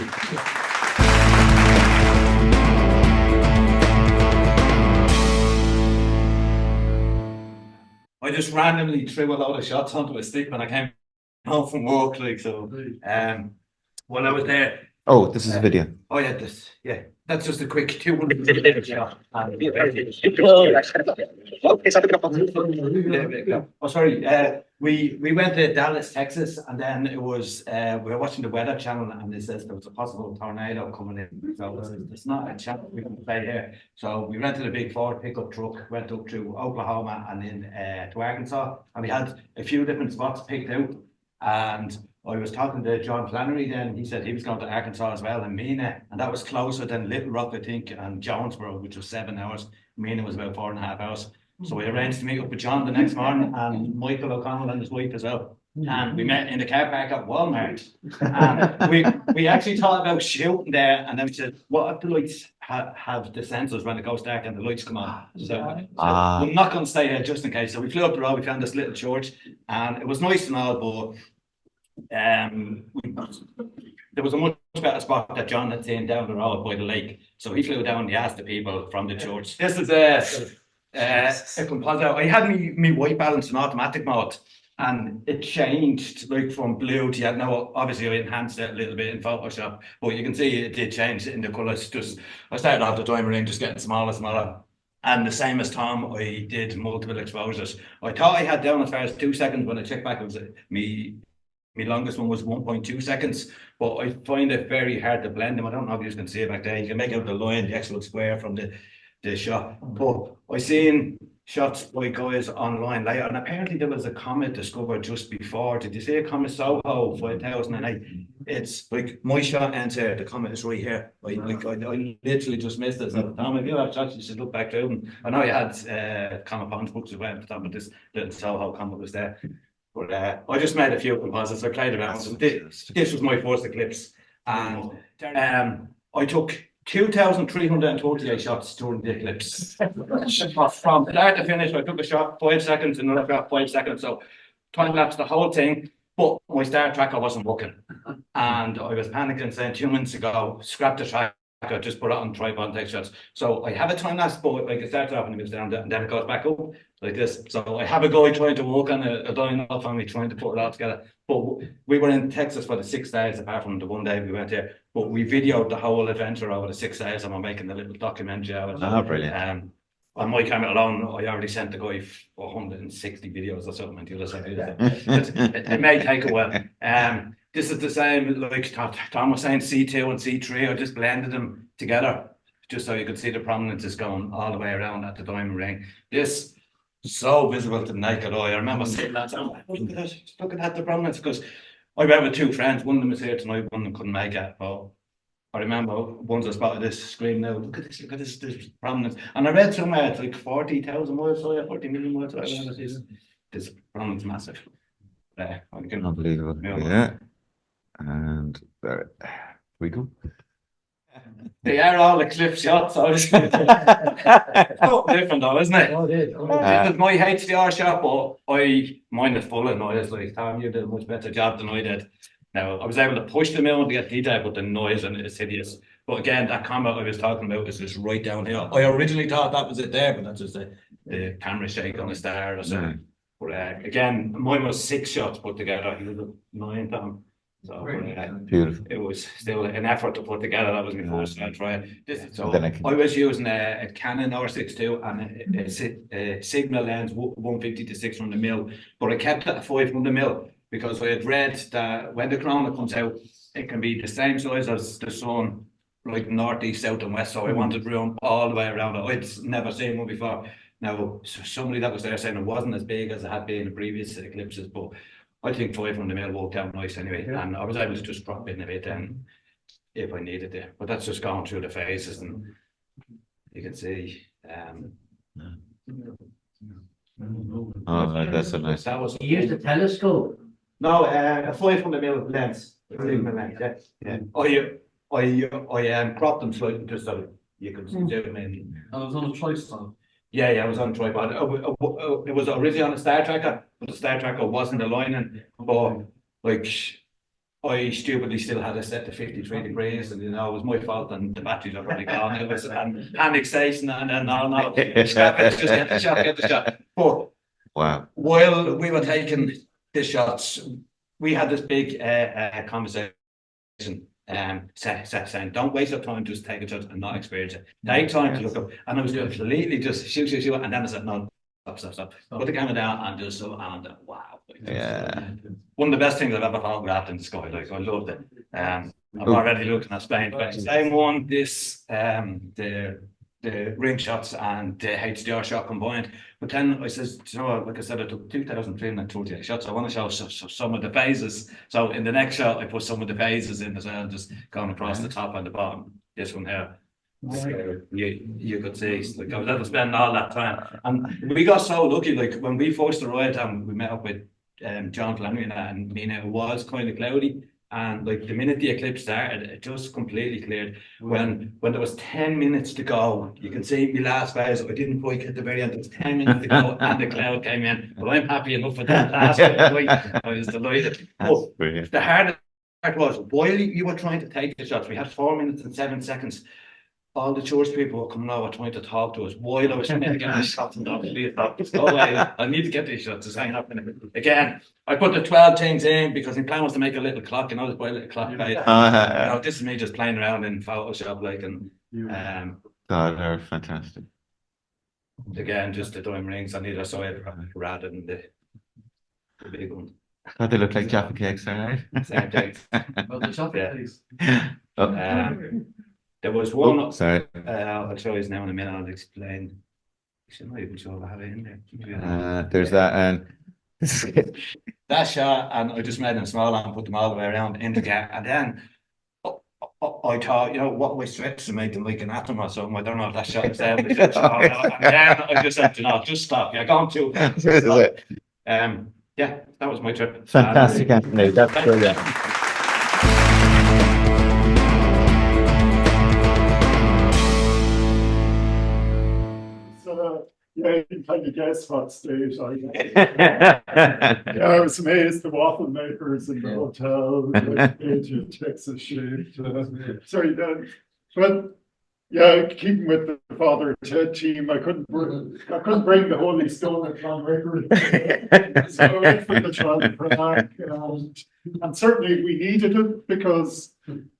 I just randomly threw a lot of shots onto a stick when I came home from work, like so. When I was there. Oh, this is a video. Oh yeah, that's just a quick 200 shot. Oh sorry. We went to Dallas, Texas, and then it was we were watching the Weather Channel, and they said there was a possible tornado coming in. So it's not a channel we can play here. So we rented a big Ford pickup truck, went up to Oklahoma and then to Arkansas, and we had a few different spots picked out. And I was talking to John Flannery then. He said he was going to Arkansas as well, and Mena, and that was closer than Little Rock, I think, and Jonesboro, which was 7 hours. Mena was about 4.5 hours. So we arranged to meet up with John the next morning, and Michael O'Connell and his wife as well. And we met in the car park at Walmart. And we actually thought about shooting there, and then we said, what if the lights have the sensors when it goes dark and the lights come on? So we're not going to stay here just in case. So we flew up the road, we found this little church, and it was nice and all, but there was a much better spot that John had seen down the road by the lake. So he flew down, he asked the people from the church. This is a composite. I had me white balance in automatic mode, and it changed like from blue to yellow. Now, obviously, I enhanced it a little bit in Photoshop, but you can see it did change in the colours. Just I started off the diamond ring just getting smaller. And the same as Tom, I did multiple exposures. I thought I had down as far as 2 seconds. When I checked back, it was me. My longest one was 1.2 seconds, but I find it very hard to blend them. I don't know if you can see it back there. You can make out the line, the actual square from the shot. But I seen shots by guys online later, and apparently there was a comet discovered just before. Did you see a comet Soho 5008? It's like my shot ends here. The comet is right here. I literally just missed it. So Tom, if you have shots, you should look back through them. I know you had Comet Pond's books as well, but this little Soho comet was there. But I just made a few composites. I played around. This was my first eclipse, and I took 2,328 shots during the eclipse. From start to finish, I took a shot 5 seconds, another shot 5 seconds. So time lapse the whole thing. But my star tracker wasn't working, and I was panicking, saying 2 minutes ago, scrap the tracker, just put it on tripod and take shots. So I have a time lapse, but like it starts off and it moves down, and then it goes back up like this. So I have a guy trying to work on a dino family, trying to put it all together. But we were in Texas for the 6 days, apart from the one day we went there. But we videoed the whole adventure over the 6 days, and we're making a little documentary out of it. Oh, brilliant. On my camera alone, I already sent the guy 160 videos or something until I said it may take a while. This is the same, like Tom was saying, C2 and C3. I just blended them together just so you could see the prominences going all the way around at the diamond ring. This so visible to the naked eye. I remember sitting there saying, look at that, the prominence, because I went with 2 friends. One of them is here tonight, one of them couldn't make it. But I remember once I spotted this screen now, look at this prominence. And I read somewhere it's like 40,000 miles away, 40 million miles away. This prominence massive. Unbelievable. Yeah. And there we go. They are all eclipse shots, obviously. Different though, isn't it? Oh, it is. This is my HDR shot, but mine is full of noise. Like Tom, you did a much better job than I did. Now, I was able to push them out to get detail, but the noise and it is hideous. But again, that comet I was talking about is just right down here. I originally thought that was it there, but that's just the camera shake on the star or something. But again, mine was 6 shots put together. He was 9 Tom. So beautiful. It was still an effort to put together. That was my first try. So Then I was using a Canon R6II and a Sigma lens 150 to 600 mil, but I kept it at 500 mil because I had read that when the corona comes out, it can be the same size as the sun, like northeast, south, and west. So I wanted room all the way around it. I'd never seen one before. Now, somebody that was there saying it wasn't as big as it had been in previous eclipses, but I think 500 mil worked out nice anyway, and I was able to just drop in a bit then if I needed it. But that's just going through the phases, and you can see. Oh, that's a nice. That was. You used a telescope. No, a 500 mil lens. Yeah. I cropped them slightly just so you could zoom in. And it was on a tripod. Yeah, I was on a tripod. It was originally on a star tracker, but the star tracker wasn't aligning. But like, I stupidly still had it set to 53 degrees, and it was my fault, and the batteries are already gone. It was a panic station, and then no, just get the shot. But Wow. while we were taking the shots, we had this big conversation. Saying, don't waste your time, just take a shot and not experience it. Take time to look up, and I was completely just shoot, and then I said, no, stop. Put the camera down and just and wow. Yeah. One of the best things I've ever photographed in the sky. Like I loved it. I'm already looking at Spain. Same one, this the ring shots and the HDR shot combined. But then I says, you know, like I said, I took 2,328 shots. I want to show some of the phases. So in the next shot, I put some of the phases in as well, just going across the top and the bottom. This one here. So you could see, like I was able to spend all that time. And we got so lucky, like when we first arrived and we met up with John Flannery and Mina, it was kind of cloudy. And like the minute the eclipse started, it just completely cleared. When there was 10 minutes to go, you can see my last phase, I didn't quite get the very end. There was 10 minutes to go and the cloud came in. But I'm happy enough with that last bit. I was delighted. That's brilliant. The hardest part was while you were trying to take the shots, we had 4 minutes and 7 seconds. All the church people were coming over trying to talk to us while I was trying to get my shots. And obviously, I need to get these shots. It's happening again. I put the 12 things in because my plan was to make a little clock, and I was buy a little clock. Right? This is me just playing around in Photoshop, like, and God, they're fantastic. again, just the diamond rings on either side rather than the big one. God, they look like Jaffa cakes, all right? Same thing. Well, the chocolate cakes. Oh, There was one. oh, sorry. I'll show you now in a minute. I'll explain. I'm not even sure if I have it in there. There's that, and That shot, and I just made them smaller and put them all the way around in the gap. And then I thought, you know, what way stretch to make them like an atom or something. I don't know if that shot is there. And then I just said, no, just stop. You're going too fast. Yeah, that was my trip. fantastic, Anthony. That's brilliant. So, yeah, you can kind of guess what stage I Yeah, I was amazed the waffle makers in the hotel, the Agent Texas shaped. Sorry, but yeah, keeping with the Father Ted team, I couldn't bring the Holy Stone at John Record. So I went for the John Prague, and certainly we needed it because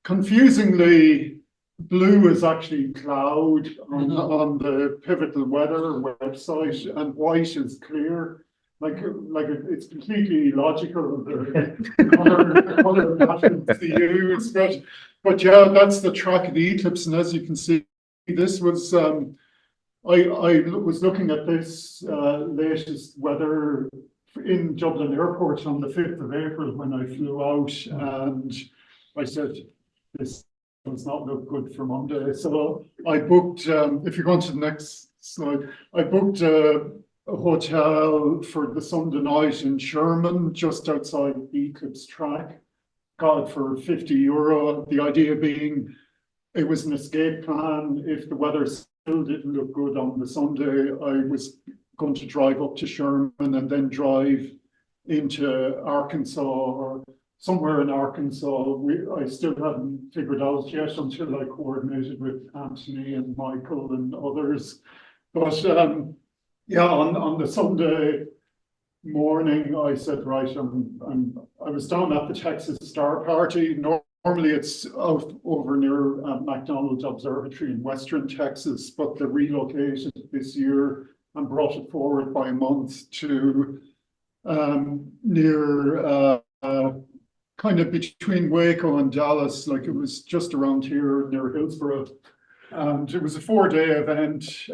confusingly, blue is actually cloud on the Pivotal Weather website, and white is clear. Like it's completely illogical the color patterns to use, but yeah, that's the track of the eclipse, and as you can see, this was I was looking at this latest weather in Dublin Airport on the 5th of April when I flew out, and I said this does not look good for Monday. So I booked, if you go on to the next slide, I booked a hotel for the Sunday night in Sherman, just outside the Eclipse track. Got it for €50. The idea being it was an escape plan. If the weather still didn't look good on the Sunday, I was going to drive up to Sherman and then drive into Arkansas or somewhere in Arkansas. I still hadn't figured out yet until I coordinated with Anthony and Michael and others. But yeah, on the Sunday morning, I said, right, I was down at the Texas Star Party. Normally it's out over near McDonald Observatory in Western Texas, but they relocated this year and brought it forward by a month to near kind of between Waco and Dallas, like it was just around here near Hillsborough. And it was a 4-day event.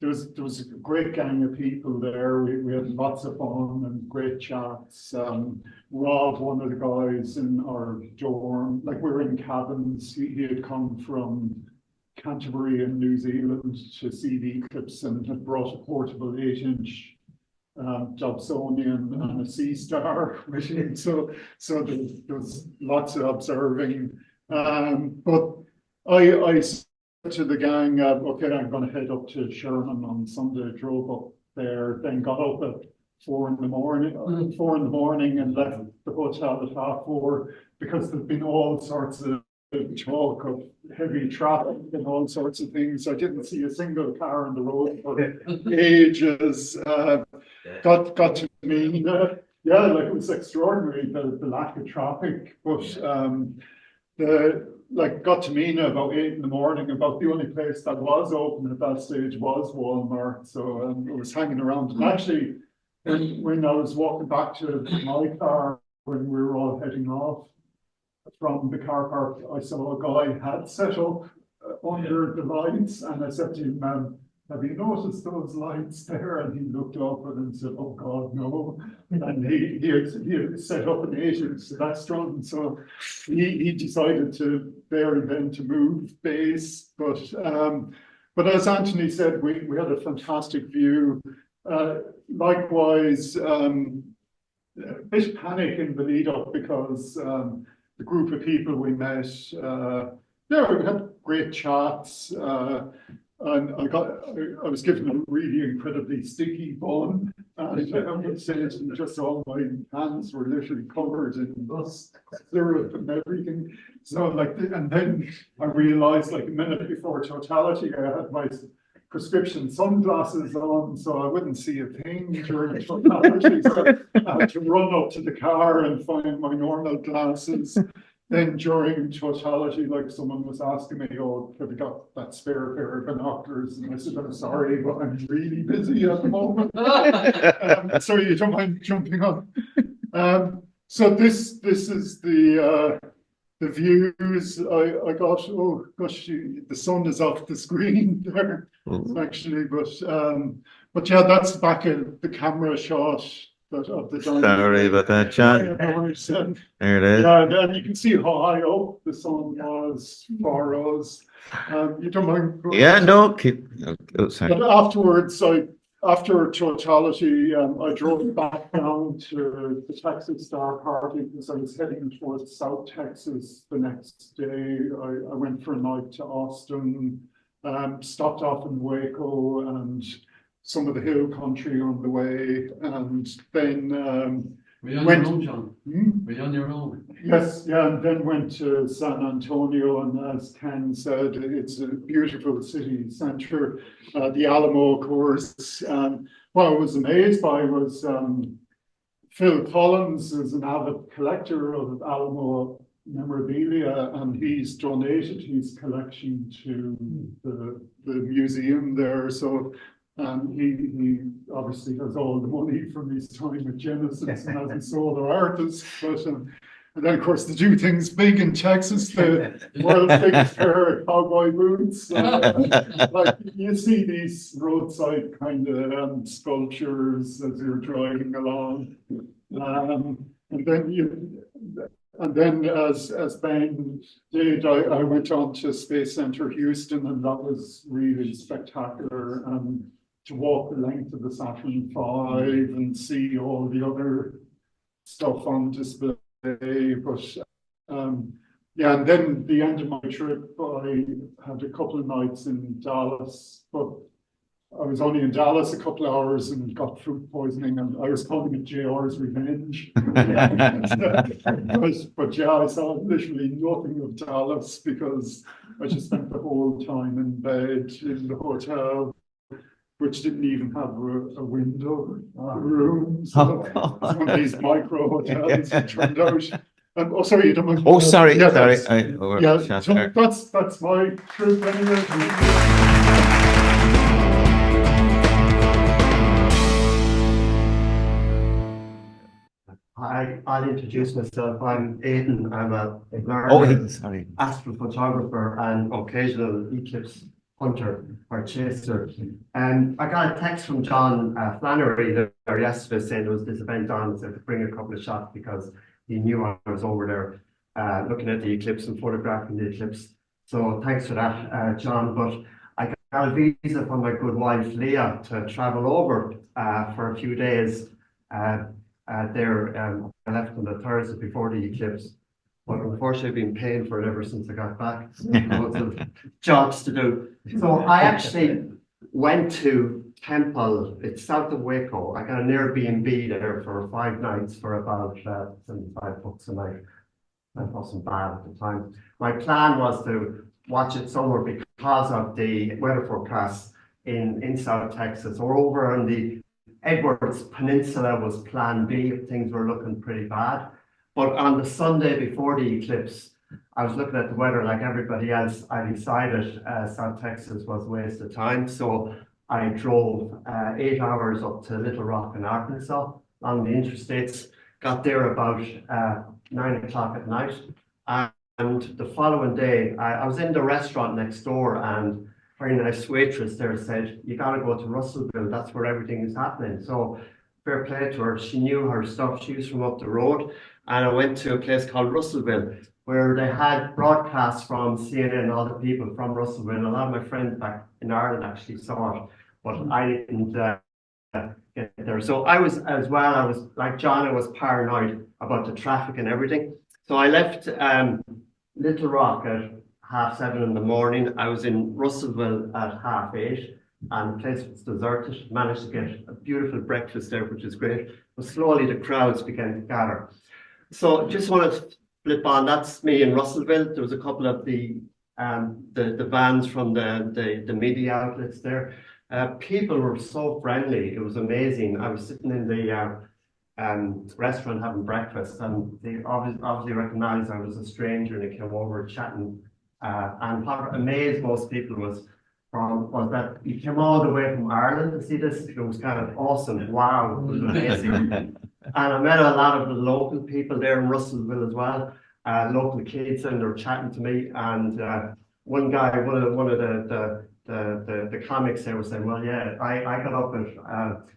There was a great gang of people there. We had lots of fun and great chats. Rob, one of the guys in our dorm, like we were in cabins. He had come from Canterbury in New Zealand to see the eclipse and had brought a portable 8-inch Dobsonian and a sea star with him. So there was lots of observing. But I said to the gang, okay, I'm going to head up to Sherman on Sunday. Drove up there, then got up at 4 in the morning and left the hotel at 4:30 because there'd been all sorts of talk of heavy traffic and all sorts of things. I didn't see a single car on the road for ages. Got to mean, yeah, like it was extraordinary the lack of traffic. But got to Mina about 8 in the morning. About the only place that was open at that stage was Walmart. So I was hanging around. And actually, when I was walking back to my car when we were all heading off from the car park, I saw a guy had set up under the lights, and I said to him, have you noticed those lights there? And he looked up and said, oh God, no. And he had set up an 8-inch Celestron, so he decided to there and then to move base. But as Anthony said, we had a fantastic view. Likewise, a bit panic in the lead up because the group of people we met, yeah, we had great chats. And I was given a really incredibly sticky bun. And I would say just all my hands were literally covered in syrup and everything. So like, and then I realized like a minute before totality, I had my prescription sunglasses on, so I wouldn't see a thing during totality. So I had to run up to the car and find my normal glasses. Then during totality, like someone was asking me, oh, have you got that spare pair of binoculars? And I said, I'm sorry, but I'm really busy at the moment. Sorry, you don't mind jumping on. So this is the views I got. Oh gosh, the sun is off the screen there, actually, but yeah, that's back at the camera shot. Of the Sorry about that, John. There it is. Yeah, and you can see how high up the sun was for us. You don't mind? Yeah, no, keep. Oh, sorry. But afterwards, after totality, I drove back down to the Texas Star Party because I was heading towards South Texas the next day. I went for a night to Austin, stopped off in Waco and some of the hill country on the way, and then Were you on went. your own, John? Were you on your own? Yes, yeah, and then went to San Antonio, and as Ken said, it's a beautiful city center. The Alamo, of course. What I was amazed by was Phil Collins is an avid collector of Alamo memorabilia, and he's donated his collection to the museum there. So he obviously has all the money from his time at Genesis and as a solo artist. But and then of course the do things big in Texas, the world's biggest pair of cowboy boots. Like you see these roadside kind of sculptures as you're driving along, and then as Ben did, I went on to Space Center Houston, and that was really spectacular. To walk the length of the Saturn V and see all the other stuff on display. But yeah, and then the end of my trip, I had a couple of nights in Dallas, but I was only in Dallas a couple of hours and got food poisoning, and I was calling it JR's revenge. But yeah, I saw literally nothing of Dallas because I just spent the whole time in bed in the hotel, which didn't even have a window room. So it's one of these micro hotels, it turned out. Oh, sorry, you don't mind. Oh, sorry, Yeah, sorry. so that's my trip anyway. I'll introduce myself. I'm Aidan. I'm a Oh, sorry. astrophotographer and occasional eclipse hunter or chaser. And I got a text from John Flannery there yesterday saying there was this event on, so to bring a couple of shots because he knew I was over there looking at the eclipse and photographing the eclipse. So thanks for that, John. But I got a visa from my good wife Leah to travel over for a few days. I left on the Thursday before the eclipse. But unfortunately, I've been paying for it ever since I got back. Lots of jobs to do. So I actually went to Temple. It's south of Waco. I got an Airbnb there for 5 nights for about $75 a night. That wasn't bad at the time. My plan was to watch it somewhere because of the weather forecast in South Texas or over on the Edwards Peninsula was plan B if things were looking pretty bad. But on the Sunday before the eclipse, I was looking at the weather like everybody else. I decided South Texas was a waste of time. So I drove 8 hours up to Little Rock in Arkansas along the interstates, got there about 9 o'clock at night. And the following day, I was in the restaurant next door, and a very nice waitress there said, you got to go to Russellville. That's where everything is happening. So fair play to her. She knew her stuff. She was from up the road. And I went to a place called Russellville, where they had broadcasts from CNN and other people from Russellville. A lot of my friends back in Ireland actually saw it, but I didn't get there. So I was as well, I was like John, I was paranoid about the traffic and everything. So I left Little Rock at 7:30 in the morning. I was in Russellville at 8:30 and the place was deserted. Managed to get a beautiful breakfast there, which is great. But slowly the crowds began to gather. So just wanted to flip on, that's me in Russellville. There was a couple of the vans from the media outlets there. People were so friendly. It was amazing. I was sitting in the restaurant having breakfast, and they obviously recognized I was a stranger, and they came over chatting. And what amazed most people was that you came all the way from Ireland to see this. It was kind of awesome. Wow, it was amazing. And I met a lot of the local people there in Russellville as well. Local kids, and they were chatting to me. And one guy, one of the comics there was saying, well, yeah, I got up at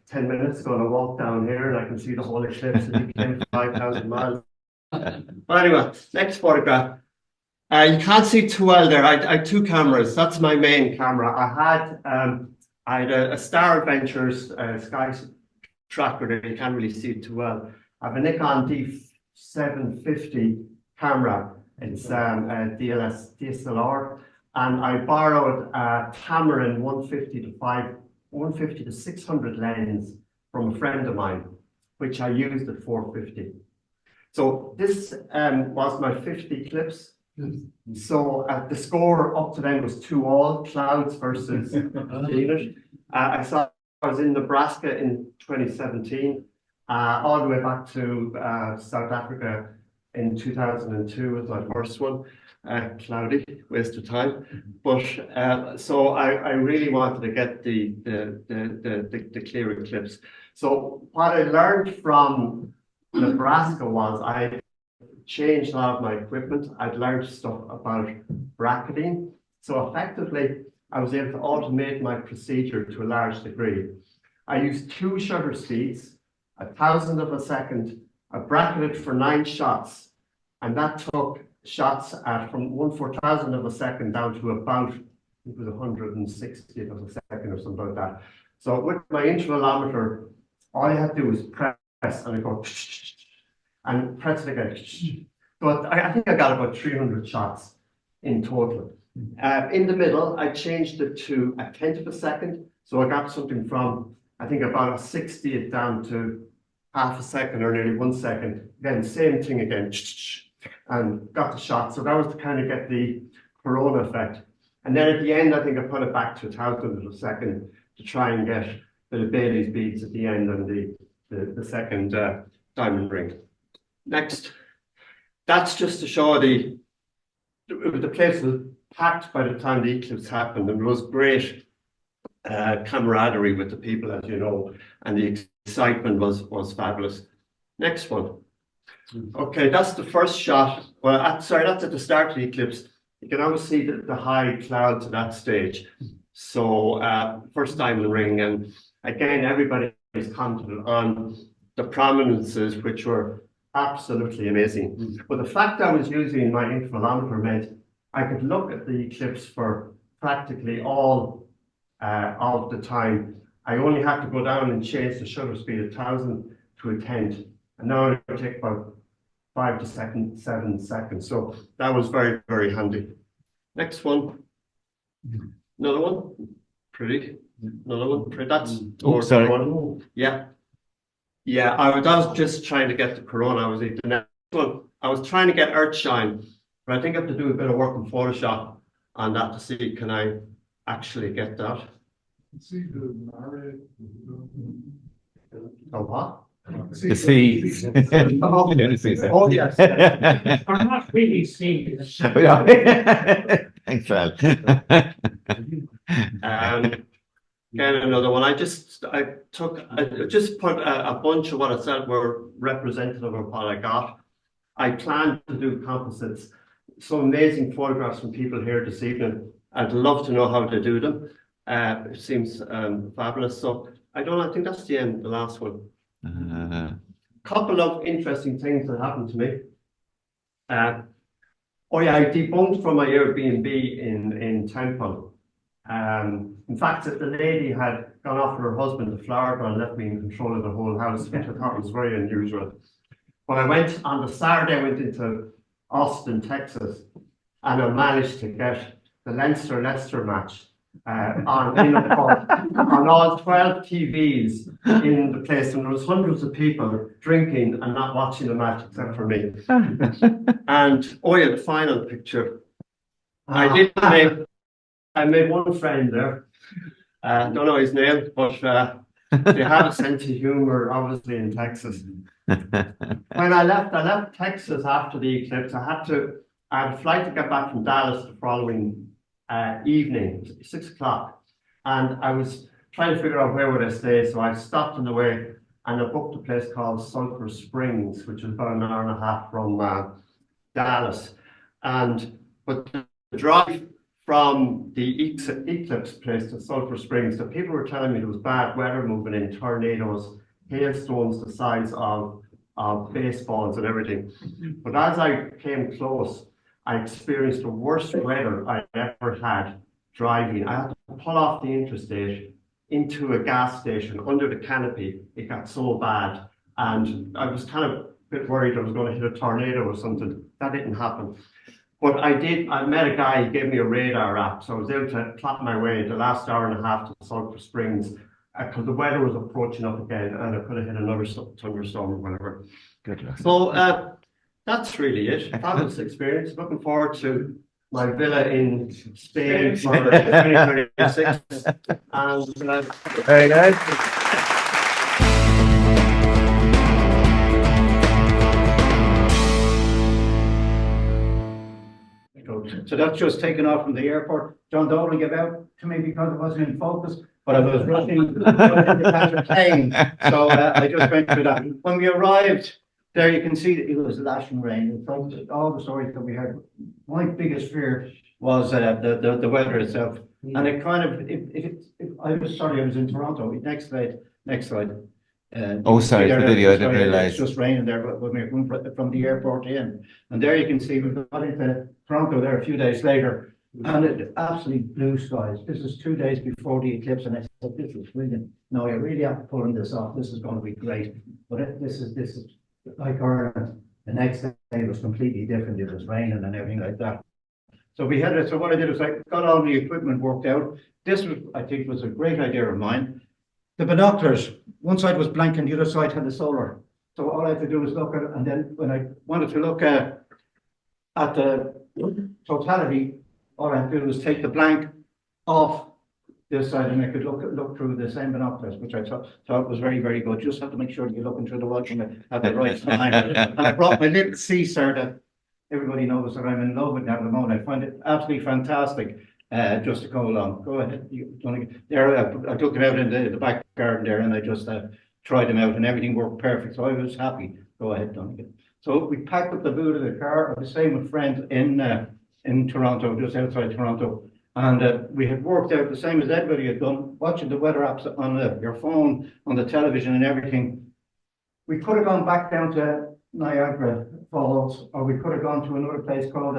10 minutes ago and I walked down here and I can see the whole eclipse and you came 5,000 miles. But anyway, next photograph. You can't see too well there. I had two cameras. That's my main camera. I had a Star Adventures sky tracker there. You can't really see it too well. I have a Nikon D750 camera. It's a DSLR. And I borrowed a Tamron 150 to 600 lens from a friend of mine, which I used at 450. So this was my 50 eclipse. So the score up to then was 2-all, clouds versus Venus. I was in Nebraska in 2017, all the way back to South Africa in 2002 was my first one. Cloudy, waste of time. But so I really wanted to get the clear eclipse. So what I learned from Nebraska was I changed a lot of my equipment. I'd learned stuff about bracketing. So effectively, I was able to automate my procedure to a large degree. I used 2 shutter speeds, 1,000th of a second. I bracketed for 9 shots, and that took shots at from 1/4000th of a second down to about, it was 160th of a second or something like that. So with my intervalometer, all I had to do was press and I go and press it again. But I think I got about 300 shots in total. In the middle, I changed it to 1/10 of a second. So I got something from, I think about a 60th down to half a second or nearly 1 second. Then same thing again. And got the shot. So that was to kind of get the corona effect. And then at the end, I think I put it back to 1,000th of a second to try and get the Bailey's beads at the end and the second diamond ring. Next, that's just to show the place was packed by the time the eclipse happened, and there was great camaraderie with the people, as you know, and the excitement was fabulous. Next one. Okay, that's the first shot. Well, sorry, that's at the start of the eclipse. You can always see the high clouds at that stage. So first diamond ring, and again, everybody is commented on the prominences, which were absolutely amazing. But the fact I was using my intervalometer meant I could look at the eclipse for practically all of the time. I only had to go down and change the shutter speed 1,000 to 1/10, and now it would take about 5 to 7 seconds. So that was very, very handy. Next one. Another one. Pretty. Another one. Pretty. That's sorry. Corona. Yeah. Yeah, I was just trying to get the corona. I was the next one. I was trying to get Earthshine, but I think I have to do a bit of work in Photoshop on that to see can I actually get that. See the Mare. Oh, what? The seas. Oh, yes. I'm not really seeing this. Thanks, Al. Again, another one. I just put a bunch of what I said were representative of what I got. I planned to do composites. Some amazing photographs from people here this evening. I'd love to know how to do them. It seems fabulous. So I think that's the end, the last one. Couple of interesting things that happened to me. I debunked from my Airbnb in Temple In fact, the lady had gone off with her husband to Florida and left me in control of the whole house, which I thought was very unusual. But I went on the Saturday, I went into Austin, Texas, and I managed to get the Leinster-Leicester match on all 12 TVs in the place, and there was hundreds of people drinking and not watching the match except for me. And oh yeah, the final picture. I made one friend there. Don't know his name, but they have a sense of humor, obviously, in Texas. When I left Texas after the eclipse. I had a flight to get back from Dallas the following evening, 6 o'clock, and I was trying to figure out where would I stay. So I stopped on the way and I booked a place called Sulphur Springs, which is about an hour and a half from Dallas. But the drive from the eclipse place to Sulphur Springs, the people were telling me there was bad weather moving in, tornadoes, hailstones the size of baseballs and everything. But as I came close, I experienced the worst weather I ever had driving. I had to pull off the interstate into a gas station under the canopy. It got so bad, and I was kind of a bit worried I was going to hit a tornado or something. That didn't happen. But I met a guy, he gave me a radar app, so I was able to plot my way the last hour and a half to Sulphur Springs, because the weather was approaching up again, and I could have hit another thunderstorm or whatever. Good luck. So that's really it. Fabulous experience. Looking forward to my villa in Spain for 2026. And Very good. So that's just taken off from the airport. John Dolan gave out to me because it wasn't in focus, but I was rushing to catch a plane. So I just went through that. When we arrived there, you can see that it was lashing rain. In fact, all the stories that we heard, my biggest fear was the weather itself. And it kind of, I was in Toronto. Next slide. Oh, sorry, the video, I didn't realise. It's just raining there when we were coming from the airport in. And there you can see we got into Toronto there a few days later, and it absolutely blue skies. This is 2 days before the eclipse, and I said, this is brilliant. No, I really have to pulling this off. This is going to be great. But this is like Ireland. The next day was completely different. It was raining and everything like that. So so what I did was I got all the equipment worked out. This was, I think, was a great idea of mine. The binoculars, one side was blank and the other side had the solar. So all I had to do was look at it, and then when I wanted to look at the totality, all I had to do was take the blank off this side, and I could look through the same binoculars, which I thought was very, very good. Just have to make sure that you're looking through the watch at the right time. And I brought my little Caesar that everybody knows that I'm in love with now at the moment. I find it absolutely fantastic. Just to go along. Go ahead. I took them out in the back garden there, and I just tried them out, and everything worked perfect. So I was happy. Go ahead, Donegan. So we packed up the boot of the car. I was staying with friends in Toronto, just outside Toronto, and we had worked out the same as everybody had done, watching the weather apps on your phone, on the television, and everything. We could have gone back down to Niagara Falls, or we could have gone to another place called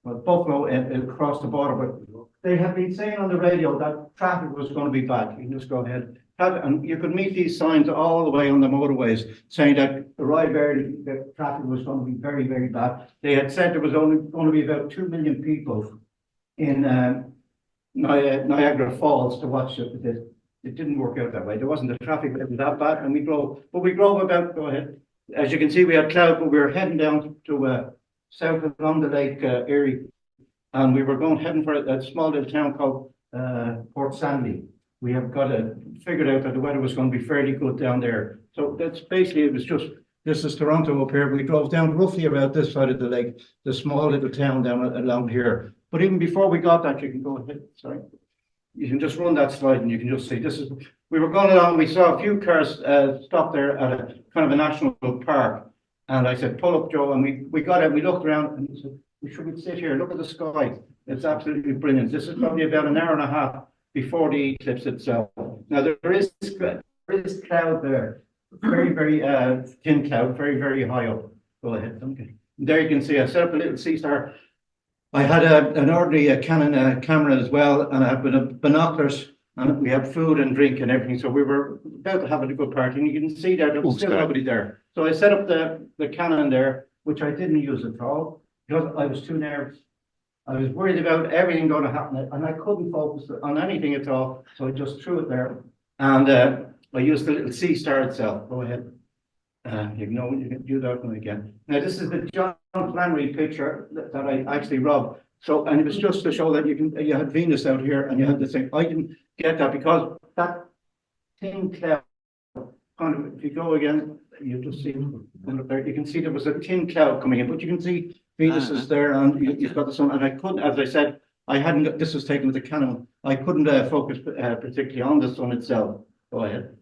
Buffalo across the border, but they have been saying on the radio that traffic was going to be bad. You can just go ahead. And you could meet these signs all the way on the motorways saying that arrive early, that traffic was going to be very, very bad. They had said there was only going to be about 2 million people in Niagara Falls to watch it. It didn't work out that way. There wasn't the traffic that was that bad, and we drove about, go ahead. As you can see, we had cloud, but we were heading down to south along the Lake Erie, and we were heading for a small little town called Port Sandy. We have figured out that the weather was going to be fairly good down there. So that's basically, it was just, this is Toronto up here. We drove down roughly about this side of the lake, the small little town down along here. But even before we got that, you can go ahead, sorry. You can just run that slide and you can just see, we were going along, we saw a few cars stop there at a kind of a national park. And I said, pull up, Joe, and we got it, we looked around, and he said, we should sit here, look at the sky. It's absolutely brilliant. This is probably about an hour and a half before the eclipse itself. Now, there is cloud there, very, very thin cloud, very, very high up. Go ahead. Okay. There you can see, I set up a little Caesar I had an ordinary Canon camera as well, and I had binoculars, and we had food and drink and everything. So we were about to have a good party, and you can see there was still nobody there. So I set up the Canon there, which I didn't use at all because I was too nervous. I was worried about everything going to happen, and I couldn't focus on anything at all. So I just threw it there, and I used the little sea star itself. Go ahead. You can do that one again. Now this is the John Flannery picture that I actually robbed. So, and it was just to show that you had Venus out here, and you had the thing. I didn't get that because that thin cloud. Kind of, if you go again, you just see there. You can see there was a thin cloud coming in, but you can see Venus is there, and you've got the sun. And I couldn't, as I said, I hadn't got, this was taken with the Canon. I couldn't focus particularly on the sun itself. Go ahead.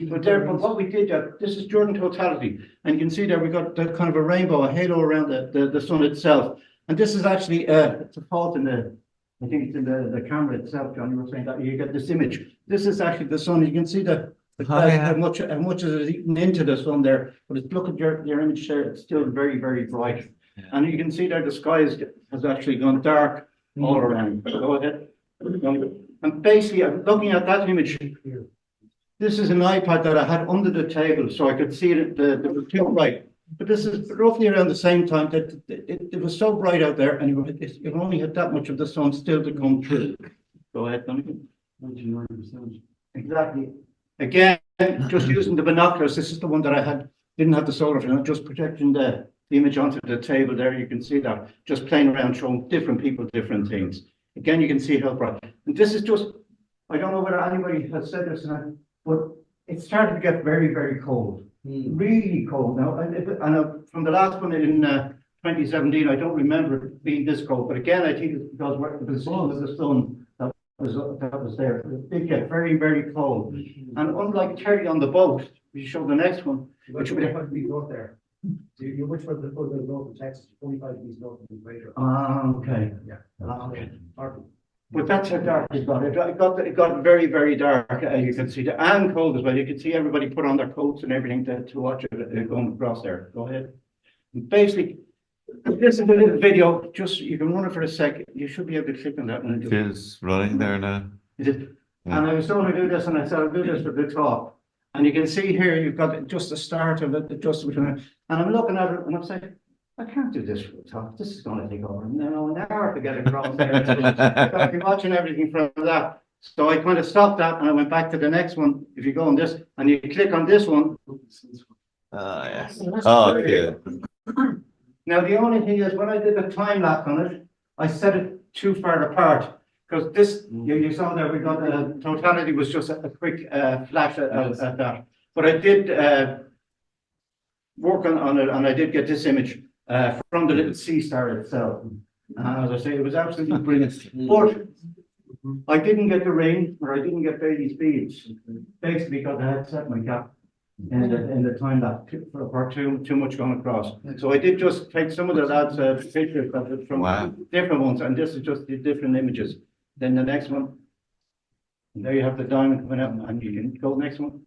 But what we did, this is during totality, and you can see there we got the kind of a rainbow, a halo around the sun itself. And this is actually it's a fault in I think it's in the camera itself, John. You were saying that you get this image. This is actually the sun. You can see how much is eaten into the sun there. But look at your image there. It's still very, very bright, and you can see there the sky has actually gone dark all around. Go ahead. And basically, I'm looking at that image. This is an iPad that I had under the table, so I could see it. It was too bright. But this is roughly around the same time that it was so bright out there, and it only had that much of the sun still to come through. Go ahead, Donegan. 99%. Exactly. Again, just using the binoculars. This is the one that I didn't have the solar film. Just projecting the image onto the table there. You can see that. Just playing around, showing different people different things. Again, you can see how bright. And this is just. I don't know whether anybody has said this tonight, but it started to get very, very cold. Really cold now, and from the last one in 2017, I don't remember it being this cold. But again, I think it's because it was the sun that was there. It did get very, very cold. And unlike Terry on the boat, we show the next one, which would have to be north there. So you which was the north of Texas, 45 degrees north of the equator. Okay. Yeah. Okay. But that's how dark it got. It got very, very dark. You can see and cold as well. You can see everybody put on their coats and everything to watch it going across there. Go ahead. Basically, this is a little video. Just you can run it for a second. You should be able to click on that one. It is running there now. It is. Yeah. And I was told to do this, and I said I'll do this for the top. And you can see here you've got just the start of it, just between. And I'm looking at it, and I'm saying, I can't do this for the top. This is going to take over an hour to get across there. I've been watching everything from that. So I kind of stopped that and I went back to the next one. If you go on this and you click on this one. Yes. Oh, good. Now, the only thing is when I did the time lapse on it, I set it too far apart. Because this, you saw there, we got the totality was just a quick flash at that. But I did work on it and I did get this image. From the little sea star itself. As I say, it was absolutely brilliant. But I didn't get the rain, or I didn't get baby speeds, basically because I had set my cap in the time that for too much going across. So I did just take some of the lads' pictures from different ones, and this is just the different images. Then the next one, and there you have the diamond coming out, and you can go next one.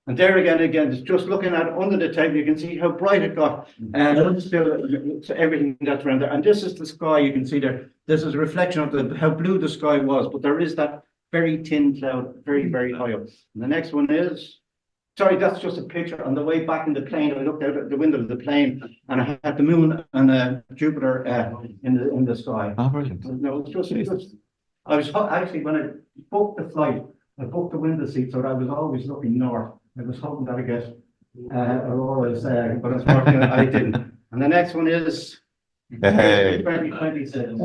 And there again, it's just looking at under the table, you can see how bright it got. And still everything that's around there. And this is the sky, you can see there. This is a reflection of how blue the sky was, but there is that very thin cloud, very, very high up. And the next one is, sorry, that's just a picture. On the way back in the plane, I looked out at the window of the plane and I had the moon and Jupiter in the sky. Oh, brilliant. No, it's just, I was actually, when I booked the flight, I booked the window seat, so I was always looking north. I was hoping that I get auroras, but unfortunately I didn't. And the next one is 2026.